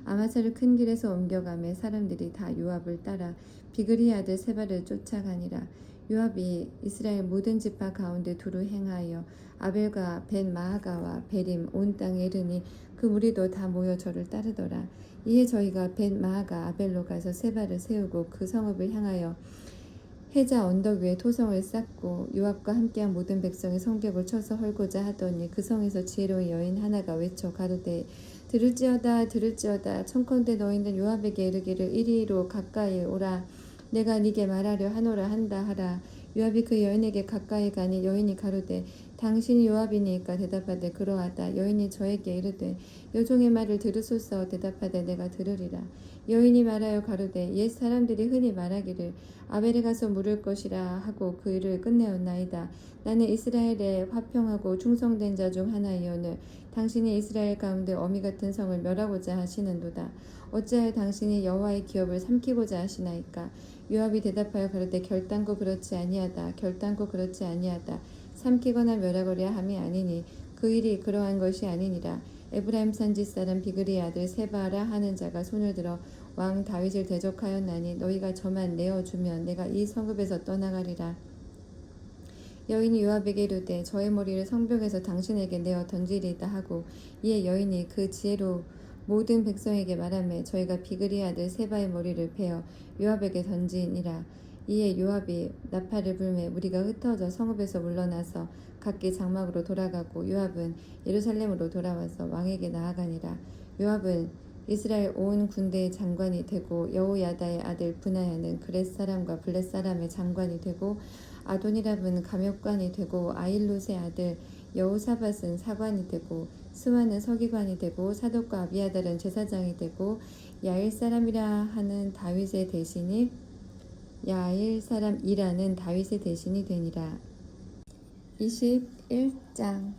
아마사를 큰 길에서 옮겨가매 사람들이 다 요압을 따라 비그리의 아들 세바를 쫓아가니라. 요압이 이스라엘 모든 지파 가운데 두루 행하여 아벨과 벤 마아가와 베림 온 땅에 이르니 그 무리도 다 모여 저를 따르더라. 이에 저희가 벤 마아가 아벨로 가서 세바를 세우고 그 성읍을 향하여 해자 언덕 위에 토성을 쌓고 요압과 함께한 모든 백성이 성벽을 쳐서 헐고자 하더니 그 성에서 지혜로운 여인 하나가 외쳐 가로되 들을지어다 들을지어다. 청컨대 너희는 요압에게 이르기를 이리로 가까이 오라. 내가 네게 말하려 하노라 한다 하라. 요압이 그 여인에게 가까이 가니 여인이 가로되 당신이 요압이니까 대답하되 그러하다. 여인이 저에게 이르되 여종의 말을 들으소서. 대답하되 내가 들으리라. 여인이 말하여 가로되 옛 사람들이 흔히 말하기를 아벨에 가서 물을 것이라 하고 그 일을 끝내었나이다. 나는 이스라엘에 화평하고 충성된 자 중 하나이오늘 당신이 이스라엘 가운데 어미 같은 성을 멸하고자 하시는도다. 어찌하여 당신이 여호와의 기업을 삼키고자 하시나이까. 요압이 대답하여 가로되 결단코 그렇지 아니하다. 결단코 그렇지 아니하다. 삼키거나 멸하거려 함이 아니니 그 일이 그러한 것이 아니니라. 에브라임 산지 사람 비그리의 아들 세바라 하는 자가 손을 들어 왕 다윗을 대적하였나니 너희가 저만 내어주면 내가 이 성읍에서 떠나가리라. 여인이 요압에게 이르되 저의 머리를 성벽에서 당신에게 내어 던지리이다 하고 이에 여인이 그 지혜로 모든 백성에게 말하며 저희가 비그리의 아들 세바의 머리를 베어 요압에게 던지니라. 이에 요압이 나팔을 불매 무리가 흩어져 성읍에서 물러나서 각기 장막으로 돌아가고 요압은 예루살렘으로 돌아와서 왕에게 나아가니라. 요압은 이스라엘 온 군대의 장관이 되고 여호야다의 아들 브나야는 그렛 사람과 블렛 사람의 장관이 되고 아도니랍은 감역관이 되고 아일롯의 아들 여호사밧은 사관이 되고 스와는 서기관이 되고 사독과 아비아달은 제사장이 되고 야일 사람이라 하는 다윗의 대신이 야일 사람 이라는 다윗의 대신이 되니라. 21장.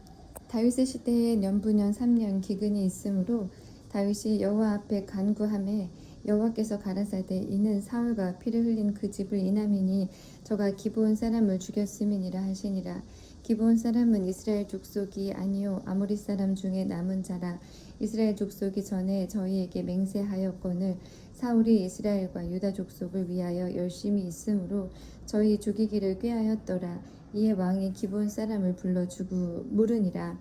다윗의 시대에 년부년 3년 기근이 있으므로 다윗이 여호와 앞에 간구하매 여호와께서 가라사대 이는 사울과 피를 흘린 그 집을 인함이니 저가 기브온 사람을 죽였음이니라 하시니라. 기브온 사람은 이스라엘 족속이 아니요 아모리 사람 중에 남은 자라. 이스라엘 족속이 전에 저희에게 맹세하였거늘 사울이 이스라엘과 유다 족속을 위하여 열심히 있으므로 저희 죽이기를 꾀하였더라. 이에 왕이 기브온 사람을 불러 주고 물으니라.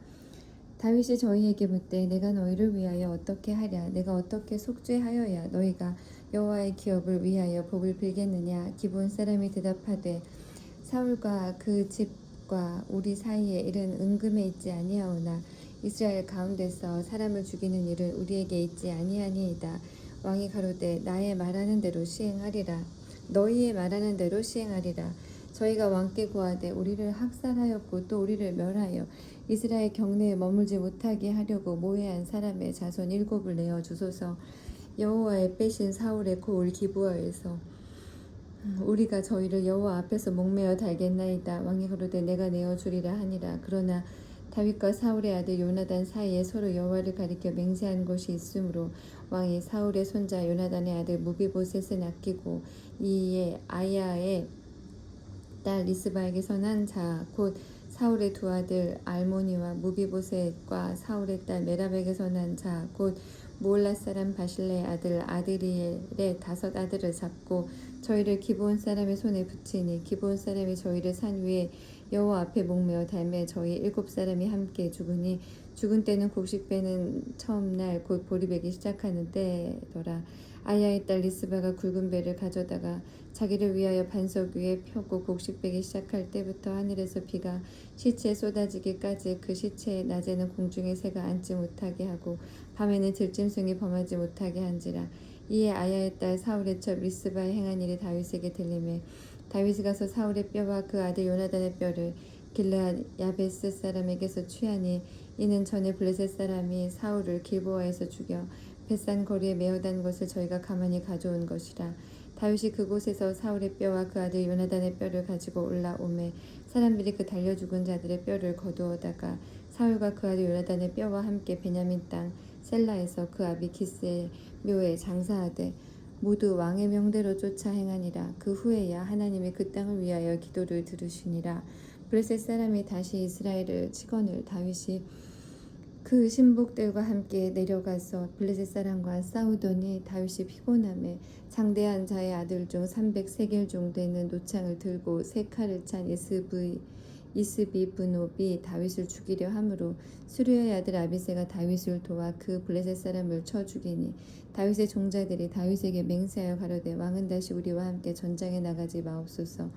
다윗이 저희에게 묻되 내가 너희를 위하여 어떻게 하랴. 내가 어떻게 속죄하여야 너희가 여호와의 기업을 위하여 복을 빌겠느냐. 기브온 사람이 대답하되 사울과 그 집과 우리 사이에 일은 은금에 있지 아니하오나 이스라엘 가운데서 사람을 죽이는 일은 우리에게 있지 아니하니이다. 왕이 가로되 나의 말하는 대로 시행하리라. 너희의 말하는 대로 시행하리라. 저희가 왕께 구하되 우리를 학살하였고 또 우리를 멸하여 이스라엘 경내에 머물지 못하게 하려고 모해한 사람의 자손 7을 내어 주소서. 여호와의 빼신 사울의 고을 기브아에서 우리가 저희를 여호와 앞에서 목매어 달겠나이다. 왕이 가로되 내가 내어 주리라 하니라. 그러나 다윗과 사울의 아들 요나단 사이에 서로 여호와를 가리켜 맹세한 것이 있으므로 왕이 사울의 손자 요나단의 아들 무비보셋을 아끼고 이에 아야의 딸 리스바에게서 난 자 곧 사울의 두 아들 알모니와 무비보셋과 사울의 딸 메랍에게서 난 자 곧 무올라 사람 바실레의 아들 아드리엘의 5 아들을 잡고 저희를 기브온 사람의 손에 붙이니 기브온 사람이 저희를 산 위에 여호와 앞에 목매어 달매 저희 7 사람이 함께 죽으니 죽은 때는 곡식 빼는 처음 날 곧 보리 베기 시작하는 때더라. 아야의 딸 리스바가 굵은 배를 가져다가 자기를 위하여 반석 위에 펴고 곡식 빼기 시작할 때부터 하늘에서 비가 시체에 쏟아지기까지 그 시체에 낮에는 공중에 새가 앉지 못하게 하고 밤에는 들짐승이 범하지 못하게 한지라. 이에 아야의 딸 사울의 첩 리스바의 행한 일이 다윗에게 들리매 다윗이 가서 사울의 뼈와 그 아들 요나단의 뼈를 길르앗 야베스 사람에게서 취하니 이는 전에 블레셋 사람이 사울을 길보아에서 죽여 벳산 거리에 메어단 것을 저희가 가만히 가져온 것이라. 다윗이 그곳에서 사울의 뼈와 그 아들 요나단의 뼈를 가지고 올라오매 사람들이 그 달려 죽은 자들의 뼈를 거두어다가 사울과 그 아들 요나단의 뼈와 함께 베냐민 땅 셀라에서 그 아비 기스의 묘에 장사하되 모두 왕의 명대로 쫓아 행하니라. 그 후에야 하나님이 그 땅을 위하여 기도를 들으시니라. 블레셋 사람이 다시 이스라엘을 치거늘 다윗이 그 신복들과 함께 내려가서 블레셋 사람과 싸우더니 다윗이 피곤함에 장대한 자의 아들 중 300세겔 중 되는 노창을 들고 세 칼을 찬 이스비브노비 다윗을 죽이려 함으로 수르야의 아들 아비새가 다윗을 도와 그 블레셋 사람을 쳐 죽이니 다윗의 종자들이 다윗에게 맹세하여 가로되 왕은 다시 우리와 함께 전장에 나가지 마옵소서.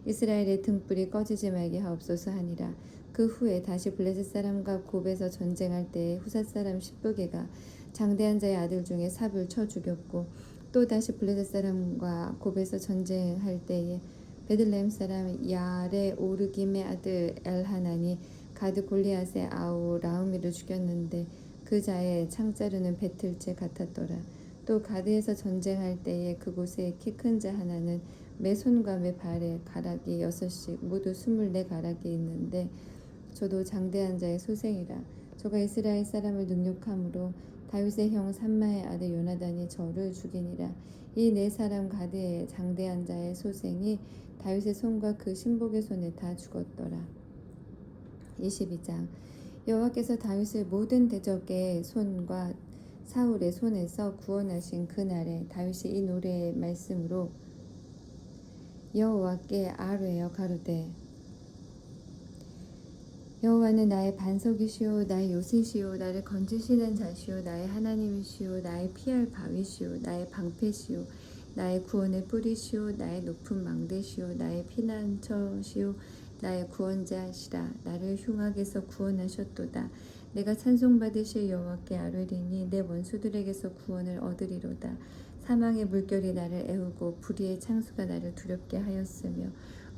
이스라엘의 등불이 꺼지지 말게 하옵소서 하니라. 그 후에 다시 블레셋 사람과 곱에서 전쟁할 때에 후삿 사람 십부게가 장대한 자의 아들 중에 삽을 쳐 죽였고 또 다시 블레셋 사람과 곱에서 전쟁할 때에 베들레헴 사람 야레 오르김의 아들 엘하나니 가드 골리앗의 아우 라우미를 죽였는데 그 자의 창자루는 배틀째 같았더라. 또 가드에서 전쟁할 때에 그곳에 키 큰 자 하나는 매 손과 매 발에 가락이 6씩 모두 24가락이 있는데 저도 장대한 자의 소생이라. 저가 이스라엘 사람을 능욕함으로 다윗의 형 삼마의 아들 요나단이 저를 죽이니라. 이 네 사람 가드의 장대한 자의 소생이 다윗의 손과 그 신복의 손에 다 죽었더라. 22장. 여호와께서 다윗을 모든 대적의 손과 사울의 손에서 구원하신 그날에 다윗이 이 노래의 말씀으로 여호와께 아뢰어 가로되 여호와는 나의 반석이시오 나의 요새시오 나를 건지시는 자시오 나의 하나님이시오 나의 피할 바위시오 나의 방패시오 나의 구원의 뿌리시오 나의 높은 망대시오 나의 피난처시오 나의 구원자시라. 나를 흉악에서 구원하셨도다. 내가 찬송받으실 여호와께 아뢰리니 내 원수들에게서 구원을 얻으리로다. 사망의 물결이 나를 애우고 불의의 창수가 나를 두렵게 하였으며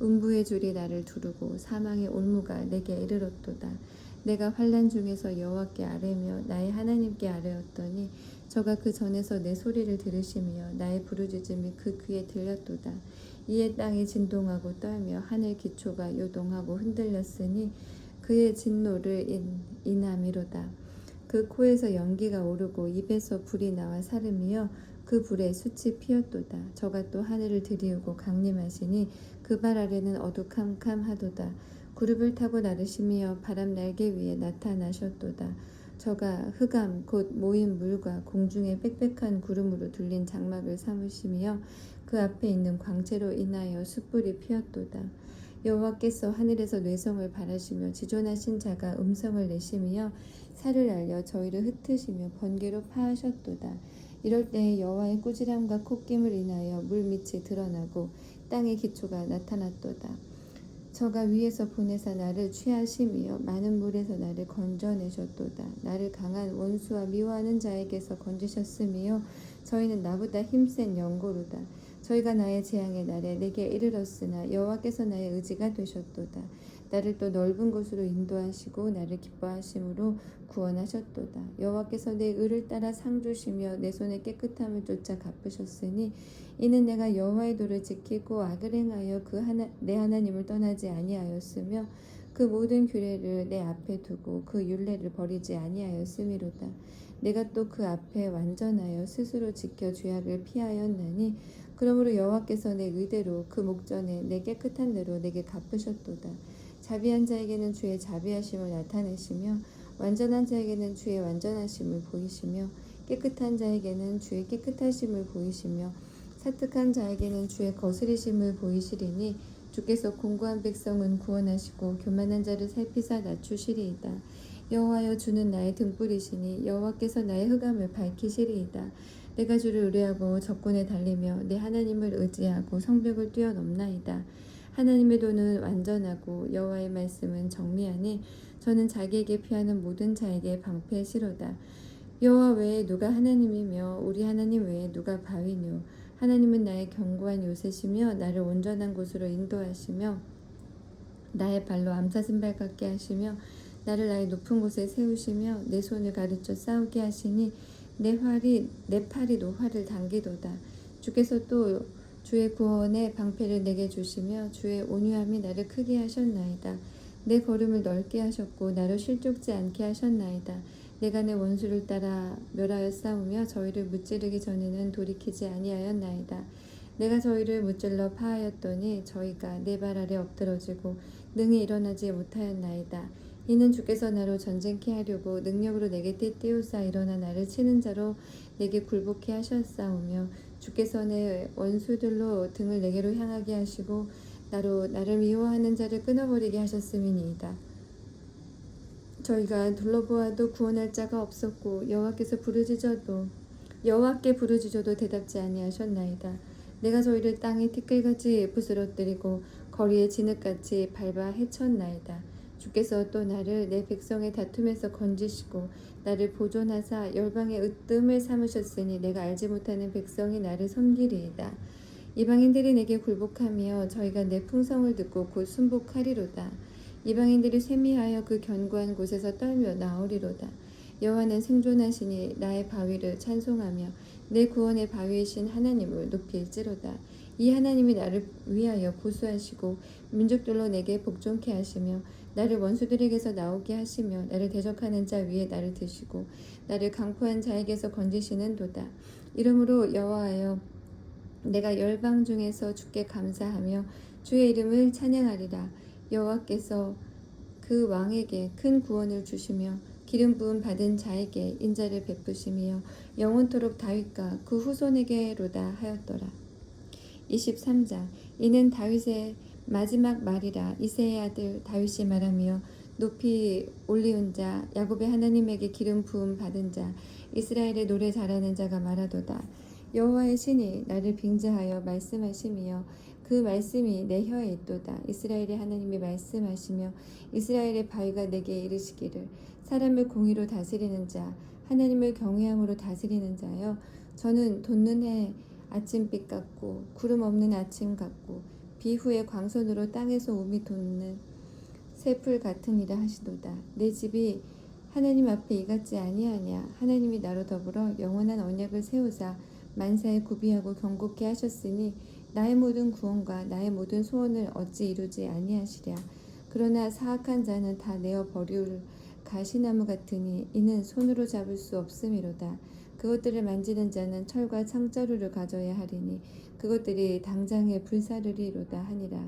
음부의 줄이 나를 두르고 사망의 올무가 내게 이르렀도다. 내가 환난 중에서 여호와께 아뢰며 나의 하나님께 아뢰었더니 저가 그 전에서 내 소리를 들으시며 나의 부르짖음이 그 귀에 들렸도다. 이에 땅이 진동하고 떨며 하늘 기초가 요동하고 흔들렸으니 그의 진노를 인함이로다. 그 코에서 연기가 오르고 입에서 불이 나와 사름이여 그 불에 숯이 피었도다. 저가 또 하늘을 들이우고 강림하시니 그 발 아래는 어두캄캄하도다. 구름을 타고 나르시며 바람 날개 위에 나타나셨도다. 저가 흑암 곧 모인 물과 공중의 빽빽한 구름으로 둘린 장막을 삼으시며 그 앞에 있는 광채로 인하여 숯불이 피었도다. 여호와께서 하늘에서 뇌성을 바라시며 지존하신 자가 음성을 내시며 살을 알려 저희를 흩으시며 번개로 파하셨도다. 이럴 때에 여호와의 꾸지람과 콧김을 인하여 물 밑이 드러나고 땅의 기초가 나타났도다. 저가 위에서 보내사 나를 취하심이여 많은 물에서 나를 건져내셨도다. 나를 강한 원수와 미워하는 자에게서 건지셨으며 저희는 나보다 힘센 연고로다. 저희가 나의 재앙의 날에 내게 이르렀으나 여호와께서 나의 의지가 되셨도다. 나를 또 넓은 곳으로 인도하시고 나를 기뻐하심으로 구원하셨도다. 여호와께서 내 의를 따라 상 주시며 내 손의 깨끗함을 쫓아 갚으셨으니 이는 내가 여호와의 도를 지키고 악을 행하여 내 하나님을 떠나지 아니하였으며 그 모든 규례를 내 앞에 두고 그 율례를 버리지 아니하였음이로다. 내가 또 그 앞에 완전하여 스스로 지켜 죄악을 피하였나니 그러므로 여호와께서 내 의대로 그 목전에 내 깨끗한 대로 내게 갚으셨도다. 자비한 자에게는 주의 자비하심을 나타내시며 완전한 자에게는 주의 완전하심을 보이시며 깨끗한 자에게는 주의 깨끗하심을 보이시며 사특한 자에게는 주의 거스리심을 보이시리니 주께서 공고한 백성은 구원하시고 교만한 자를 살피사 낮추시리이다. 여호와여 주는 나의 등불이시니 여호와께서 나의 흑암을 밝히시리이다. 내가 주를 의뢰하고 적군에 달리며 내 하나님을 의지하고 성벽을 뛰어넘나이다. 하나님의 도는 완전하고 여호와의 말씀은 정미하니 저는 자기에게 피하는 모든 자에게 방패시로다. 여호와 외에 누가 하나님이며 우리 하나님 외에 누가 바위뇨. 하나님은 나의 견고한 요새시며 나를 온전한 곳으로 인도하시며 나의 발로 암사슴발 같게 하시며 나를 나의 높은 곳에 세우시며 내 손을 가르쳐 싸우게 하시니 내 팔이 노화를 당기도다. 주께서 또 주의 구원의 방패를 내게 주시며 주의 온유함이 나를 크게 하셨나이다. 내 걸음을 넓게 하셨고 나를 실족지 않게 하셨나이다. 내가 내 원수를 따라 멸하여 싸우며 저희를 무찌르기 전에는 돌이키지 아니하였나이다. 내가 저희를 무찔러 파하였더니 저희가 내 발 아래 엎드러지고 능히 일어나지 못하였나이다. 이는 주께서 나로 전쟁케 하려고 능력으로 내게 떼띄우사 일어나 나를 치는 자로 내게 굴복케 하셨사오며 주께서 내 원수들로 등을 내게로 향하게 하시고 나를 미워하는 자를 끊어버리게 하셨음이니이다. 저희가 둘러보아도 구원할 자가 없었고 여호와께 부르짖어도 대답지 아니하셨나이다. 내가 저희를 땅의 티끌같이 부스러뜨리고 거리의 진흙같이 밟아 헤쳤나이다. 주께서 또 나를 내 백성의 다툼에서 건지시고 나를 보존하사 열방의 으뜸을 삼으셨으니 내가 알지 못하는 백성이 나를 섬기리이다. 이방인들이 내게 굴복하며 저희가 내 풍성을 듣고 곧 순복하리로다. 이방인들이 쇠미하여 그 견고한 곳에서 떨며 나오리로다. 여호와는 생존하시니 나의 바위를 찬송하며 내 구원의 바위이신 하나님을 높일지로다. 이 하나님이 나를 위하여 보수하시고 민족들로 내게 복종케 하시며 나를 원수들에게서 나오게 하시며 나를 대적하는 자 위에 나를 드시고 나를 강포한 자에게서 건지시는도다. 이러므로 여호와여, 내가 열방 중에서 주께 감사하며 주의 이름을 찬양하리라. 여호와께서 그 왕에게 큰 구원을 주시며 기름 부음 받은 자에게 인자를 베푸시며 영원토록 다윗과 그 후손에게로다 하였더라. 23장. 이는 다윗의 마지막 말이라. 이새의 아들 다윗이 말하며 높이 올리운 자, 야곱의 하나님에게 기름 부음 받은 자, 이스라엘의 노래 잘하는 자가 말하도다. 여호와의 신이 나를 빙자하여 말씀하시며 그 말씀이 내 혀에 있도다. 이스라엘의 하나님이 말씀하시며 이스라엘의 바위가 내게 이르시기를, 사람을 공의로 다스리는 자, 하나님을 경외함으로 다스리는 자여, 저는 돋는 해 아침빛 같고 구름 없는 아침 같고 비 후에 광선으로 땅에서 우미 돋는 새풀 같으니라 하시도다. 내 집이 하나님 앞에 이같지 아니하냐. 하나님이 나로 더불어 영원한 언약을 세우사 만사에 구비하고 경고케 하셨으니 나의 모든 구원과 나의 모든 소원을 어찌 이루지 아니하시랴. 그러나 사악한 자는 다 내어 버리울 가시나무 같으니 이는 손으로 잡을 수 없음이로다. 그것들을 만지는 자는 철과 창자루를 가져야 하리니 그것들이 당장에 불사르리로다 하니라.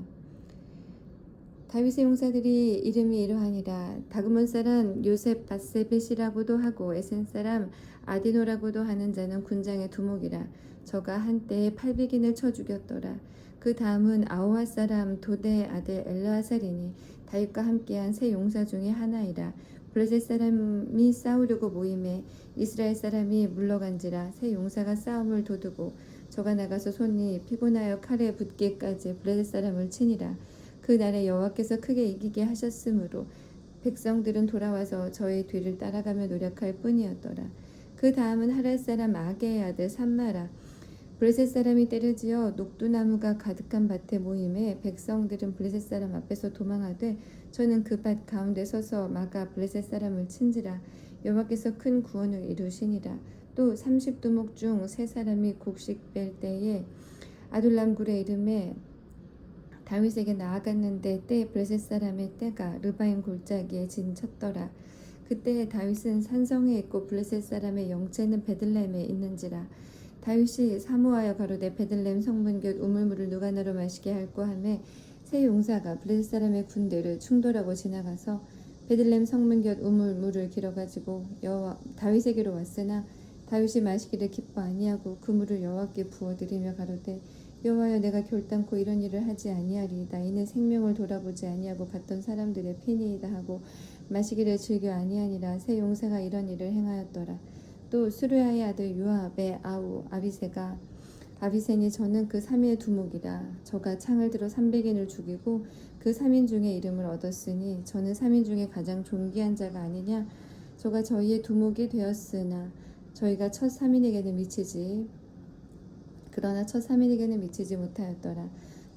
다윗의 용사들이 이름이 이러하니라. 다그몬 사람 요셉 바세벳이라고도 하고 에센 사람 아디노라고도 하는 자는 군장의 두목이라. 저가 한때에 800인을 쳐 죽였더라. 그 다음은 아호와 사람 도대의 아들 엘르아살이니 다윗과 함께한 세 용사 중에 하나이라. 블레셋 사람이 싸우려고 모임에 이스라엘 사람이 물러간지라. 세 용사가 싸움을 도두고 저가 나가서 손이 피곤하여 칼에 붙기까지 블레셋 사람을 치니라. 그 날에 여호와께서 크게 이기게 하셨으므로 백성들은 돌아와서 저의 뒤를 따라가며 노력할 뿐이었더라. 그 다음은 하랄 사람 아게의 아들 삼마라. 블레셋 사람이 때려지어 녹두나무가 가득한 밭에 모임에 백성들은 블레셋 사람 앞에서 도망하되 저는 그 밭 가운데 서서 막아 블레셋 사람을 친지라. 여호와께서 큰 구원을 이루시니라. 또 30두목 중 세 사람이 곡식 뺄 때에 아둘람 굴의 이름에 다윗에게 나아갔는데 때 블레셋 사람의 떼가 르바임 골짜기에 진쳤더라. 그때 다윗은 산성에 있고 블레셋 사람의 영체는 베들레헴에 있는지라. 다윗이 사모하여 가로되 베들레헴 성문 곁 우물물을 누가 나로 마시게 할꼬 하매 세 용사가 블레셋 사람의 군대를 충돌하고 지나가서 베들레헴 성문 곁 우물물을 길어가지고 다윗에게로 왔으나 다윗이 마시기를 기뻐 아니하고 그 물을 여호와께 부어드리며 가로되 여호와여, 내가 결단코 이런 일을 하지 아니하리이다. 이는 생명을 돌아보지 아니하고 갔던 사람들의 피니이다 하고 마시기를 즐겨 아니하니라. 세 용사가 이런 일을 행하였더라. 또 수르야의 아들 요압의 아우 아비센이 저는 그 3의 두목이라. 저가 창을 들어 300인을 죽이고 그 3인 중에 이름을 얻었으니 저는 3인 중에 가장 존귀한 자가 아니냐. 저가 저희의 두목이 되었으나 저희가 첫 3인에게는 미치지 그러나 첫 3인에게는 미치지 못하였더라.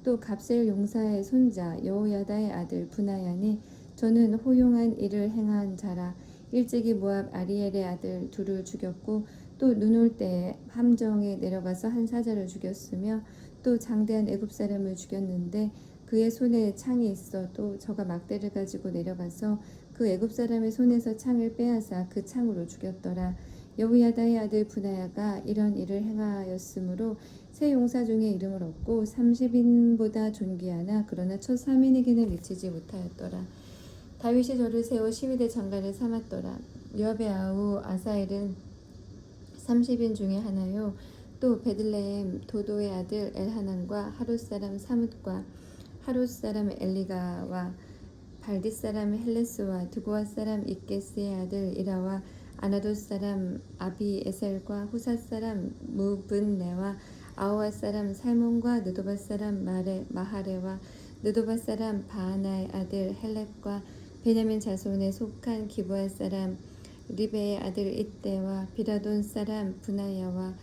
또 갑셀 용사의 손자 여호야다의 아들 브나야니 저는 호용한 일을 행한 자라. 일찍이 모압 아리엘의 아들 둘을 죽였고 또 눈 올 때에 함정에 내려가서 한 사자를 죽였으며 또 장대한 애굽 사람을 죽였는데 그의 손에 창이 있어도 저가 막대를 가지고 내려가서 그 애굽 사람의 손에서 창을 빼앗아 그 창으로 죽였더라. 여호야다의 아들 브나야가 이런 일을 행하였으므로 세 용사 중에 이름을 얻고 30인보다 존귀하나 그러나 첫 3인에게는 미치지 못하였더라. 다윗이 저를 세워 12대 장관을 삼았더라. 요압의 아우 아사엘은 30인 중에 하나요. 또 베들레헴 도도의 아들 엘하난과 하롯 사람 사뭇과 하롯 사람 엘리가와 발디 사람 헬레스와 드고아 사람 이게스의 아들 이라와 아나돗 사람 아비에셀과 후사 사람 무분네와 아호와 사람 살몬과 느도바 사람 마하레와 느도바 사람 바하나의 아들 헬렙과 베냐민 자손에 속한 기브아 사람 리베의 아들 이떼와 비라돈 사람 브나야와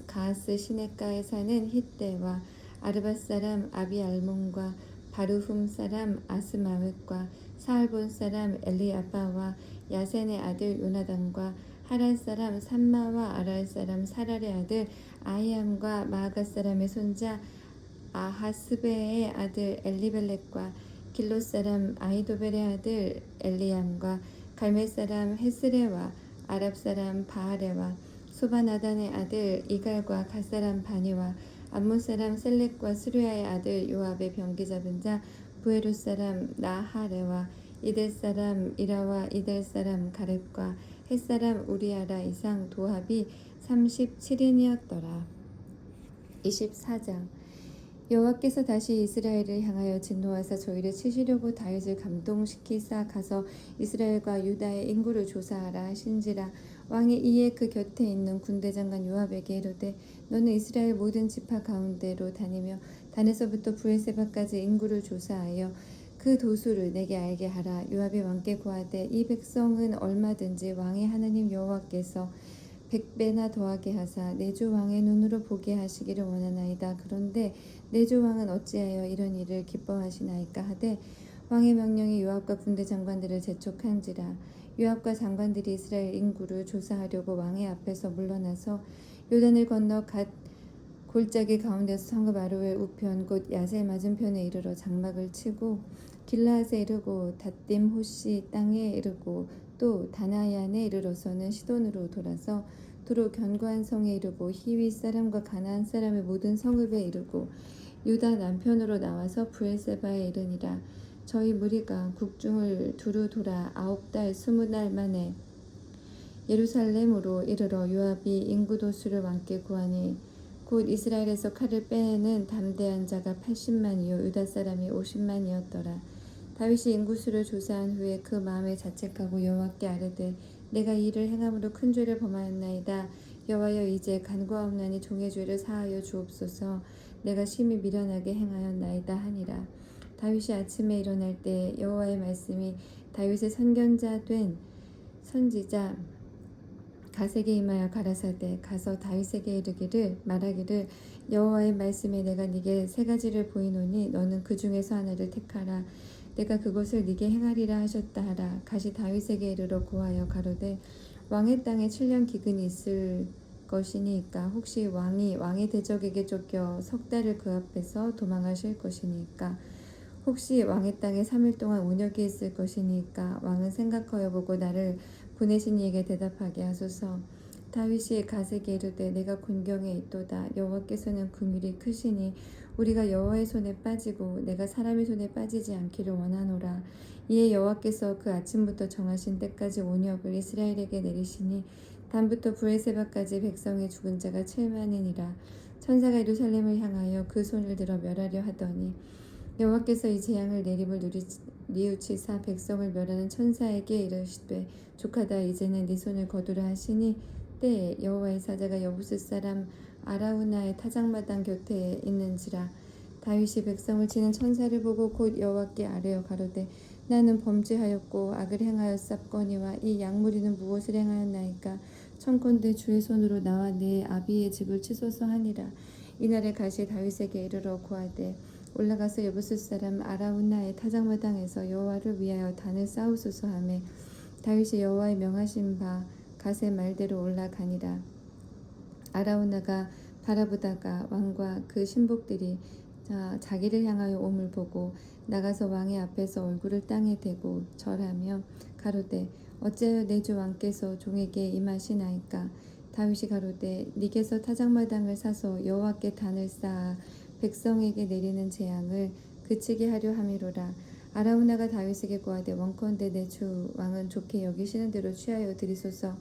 가하스 시냇가에 사는 히떼와 아르바 사람 아비알몬과 바르훔 사람 아스마웻과 사알본 사람 엘리아바와 야센의 아들 요나단과 하랄 사람 삼마와 아랄 사람 사랄의 아들 아히암과 마아가 사람의 손자 아하스베의 아들 엘리벨렉과 길롯 사람 아히도벨의 아들 엘리암과 갈멜 사람 헤스레와 아랍 사람 바하레와 소바나단의 아들 이갈과 갓 사람 바니와 암몬 사람 셀렉과 스루야의 아들 요압의 병기 잡은 자 부에롯 사람 나하레와 이델 사람 이라와 이델 사람 가렙과 헷 사람 우리아라 이상 도합이 37인이었더라. 24장 여호와께서 다시 이스라엘을 향하여 진노하사 저희를 치시려고 다윗을 감동시키사 가서 이스라엘과 유다의 인구를 조사하라 하신지라. 왕이 이에 그 곁에 있는 군대장관 요압에게 이르되 너는 이스라엘 모든 지파 가운데로 다니며 단에서부터 브엘세바까지 인구를 조사하여 그 도수를 내게 알게 하라. 요압이 왕께 고하되 이 백성은 얼마든지 왕의 하나님 여호와께서 100배나 더하게 하사 내 주 왕의 눈으로 보게 하시기를 원하나이다. 그런데 내 주 왕은 어찌하여 이런 일을 기뻐하시나이까 하되 왕의 명령이 요압과 군대 장관들을 재촉한지라. 요압과 장관들이 이스라엘 인구를 조사하려고 왕의 앞에서 물러나서 요단을 건너 갓 골짜기 가운데서 성읍 아로엘 우편 곧 야셀 맞은편에 이르러 장막을 치고 길라앗에 이르고 닷딤 호시 땅에 이르고 또 다나얀에 이르러서는 시돈으로 돌아서 두로 견고한 성에 이르고 히윗 사람과 가나안 사람의 모든 성읍에 이르고 유다 남편으로 나와서 브엘세바에 이르니라. 저희 무리가 국중을 두루 돌아 9달 20날 만에 예루살렘으로 이르러 요압이 인구 도수를 왕께 구하니 곧 이스라엘에서 칼을 빼내는 담대한 자가 80만이요 유다 사람이 50만이었더라. 다윗이 인구수를 조사한 후에 그 마음에 자책하고 여호와께 아뢰되 내가 이 일을 행함으로 큰 죄를 범하였나이다. 여호와여 이제 간과하옵나니 종의 죄를 사하여 주옵소서. 내가 심히 미련하게 행하였나이다 하니라. 다윗이 아침에 일어날 때 여호와의 말씀이 다윗의 선견자 된 선지자 갓에게 임하여 가라사대 가서 다윗에게 이르기를 말하기를 여호와의 말씀에 내가 네게 세 가지를 보이노니 너는 그 중에서 하나를 택하라. 내가 그것을 네게 행하리라 하셨다 하라. 갓이 다윗에게 이르러 고하여 가로되 왕의 땅에 7년 기근이 있을 것이니까 혹시 왕의 대적에게 쫓겨 석 달을 그 앞에서 도망하실 것이니까 혹시 왕의 땅에 3일 동안 온역이 있을 것이니까 왕은 생각하여 보고 나를 보내신 이에게 대답하게 하소서. 다윗이 갓에게 이르되 내가 곤경에 있도다. 여호와께서는 긍휼이 크시니 우리가 여호와의 손에 빠지고 내가 사람의 손에 빠지지 않기를 원하노라. 이에 여호와께서 그 아침부터 정하신 때까지 온역을 이스라엘에게 내리시니 단부터 브엘세바까지 백성의 죽은 자가 7만이니라. 천사가 예루살렘을 향하여 그 손을 들어 멸하려 하더니 여호와께서 이 재앙을 내림을 뉘우치사 백성을 멸하는 천사에게 이르시되 족하다 이제는 네 손을 거두라 하시니 때에 여호와의 사자가 여부스 사람 아라우나의 타작마당 곁에 있는지라. 다윗이 백성을 치는 천사를 보고 곧 여호와께 아뢰어 가로되 나는 범죄하였고 악을 행하였사거니와 이 약무리는 무엇을 행하였나이까. 청컨대 주의 손으로 나와 내 아비의 집을 치소서 하니라. 이날에 갓이 다윗에게 이르러 고하되 올라가서 여부스 사람 아라우나의 타작마당에서 여호와를 위하여 단을 쌓으소서 하매 다윗이 여호와의 명하신 바 갓의 말대로 올라가니라. 아라우나가 바라보다가 왕과 그 신복들이 자기를 향하여 옴을 보고 나가서 왕의 앞에서 얼굴을 땅에 대고 절하며 가로되 어찌하여 내 주 왕께서 종에게 임하시나이까. 다윗이 가로되 네게서 타작마당을 사서 여호와께 단을 쌓아 백성에게 내리는 재앙을 그치게 하려 함이로라. 아라우나가 다윗에게 고하되 원컨대 내 주 왕은 좋게 여기시는 대로 취하여 드리소서.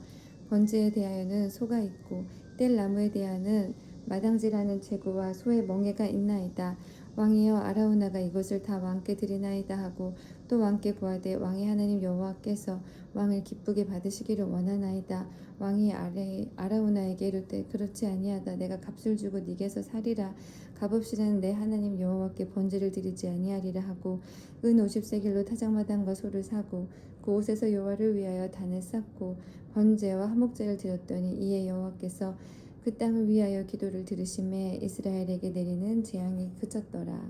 번제에 대하여는 소가 있고 뗄 나무에 대하여는 마당질하는 제구와 소의 멍에가 있나이다. 왕이여 아라우나가 이것을 다 왕께 드리나이다 하고 또 왕께 고하되 왕의 하나님 여호와께서 왕을 기쁘게 받으시기를 원하나이다. 왕이 아라우나에게 이르되 그렇지 아니하다. 내가 값을 주고 네게서 사리라. 값없이는 내 하나님 여호와께 번제를 드리지 아니하리라 하고 은 50세겔로 타작마당과 소를 사고 그 옷에서 여호와를 위하여 단을 쌓고 번제와 화목제를 드렸더니 이에 여호와께서 그 땅을 위하여 기도를 들으심에 이스라엘에게 내리는 재앙이 그쳤더라.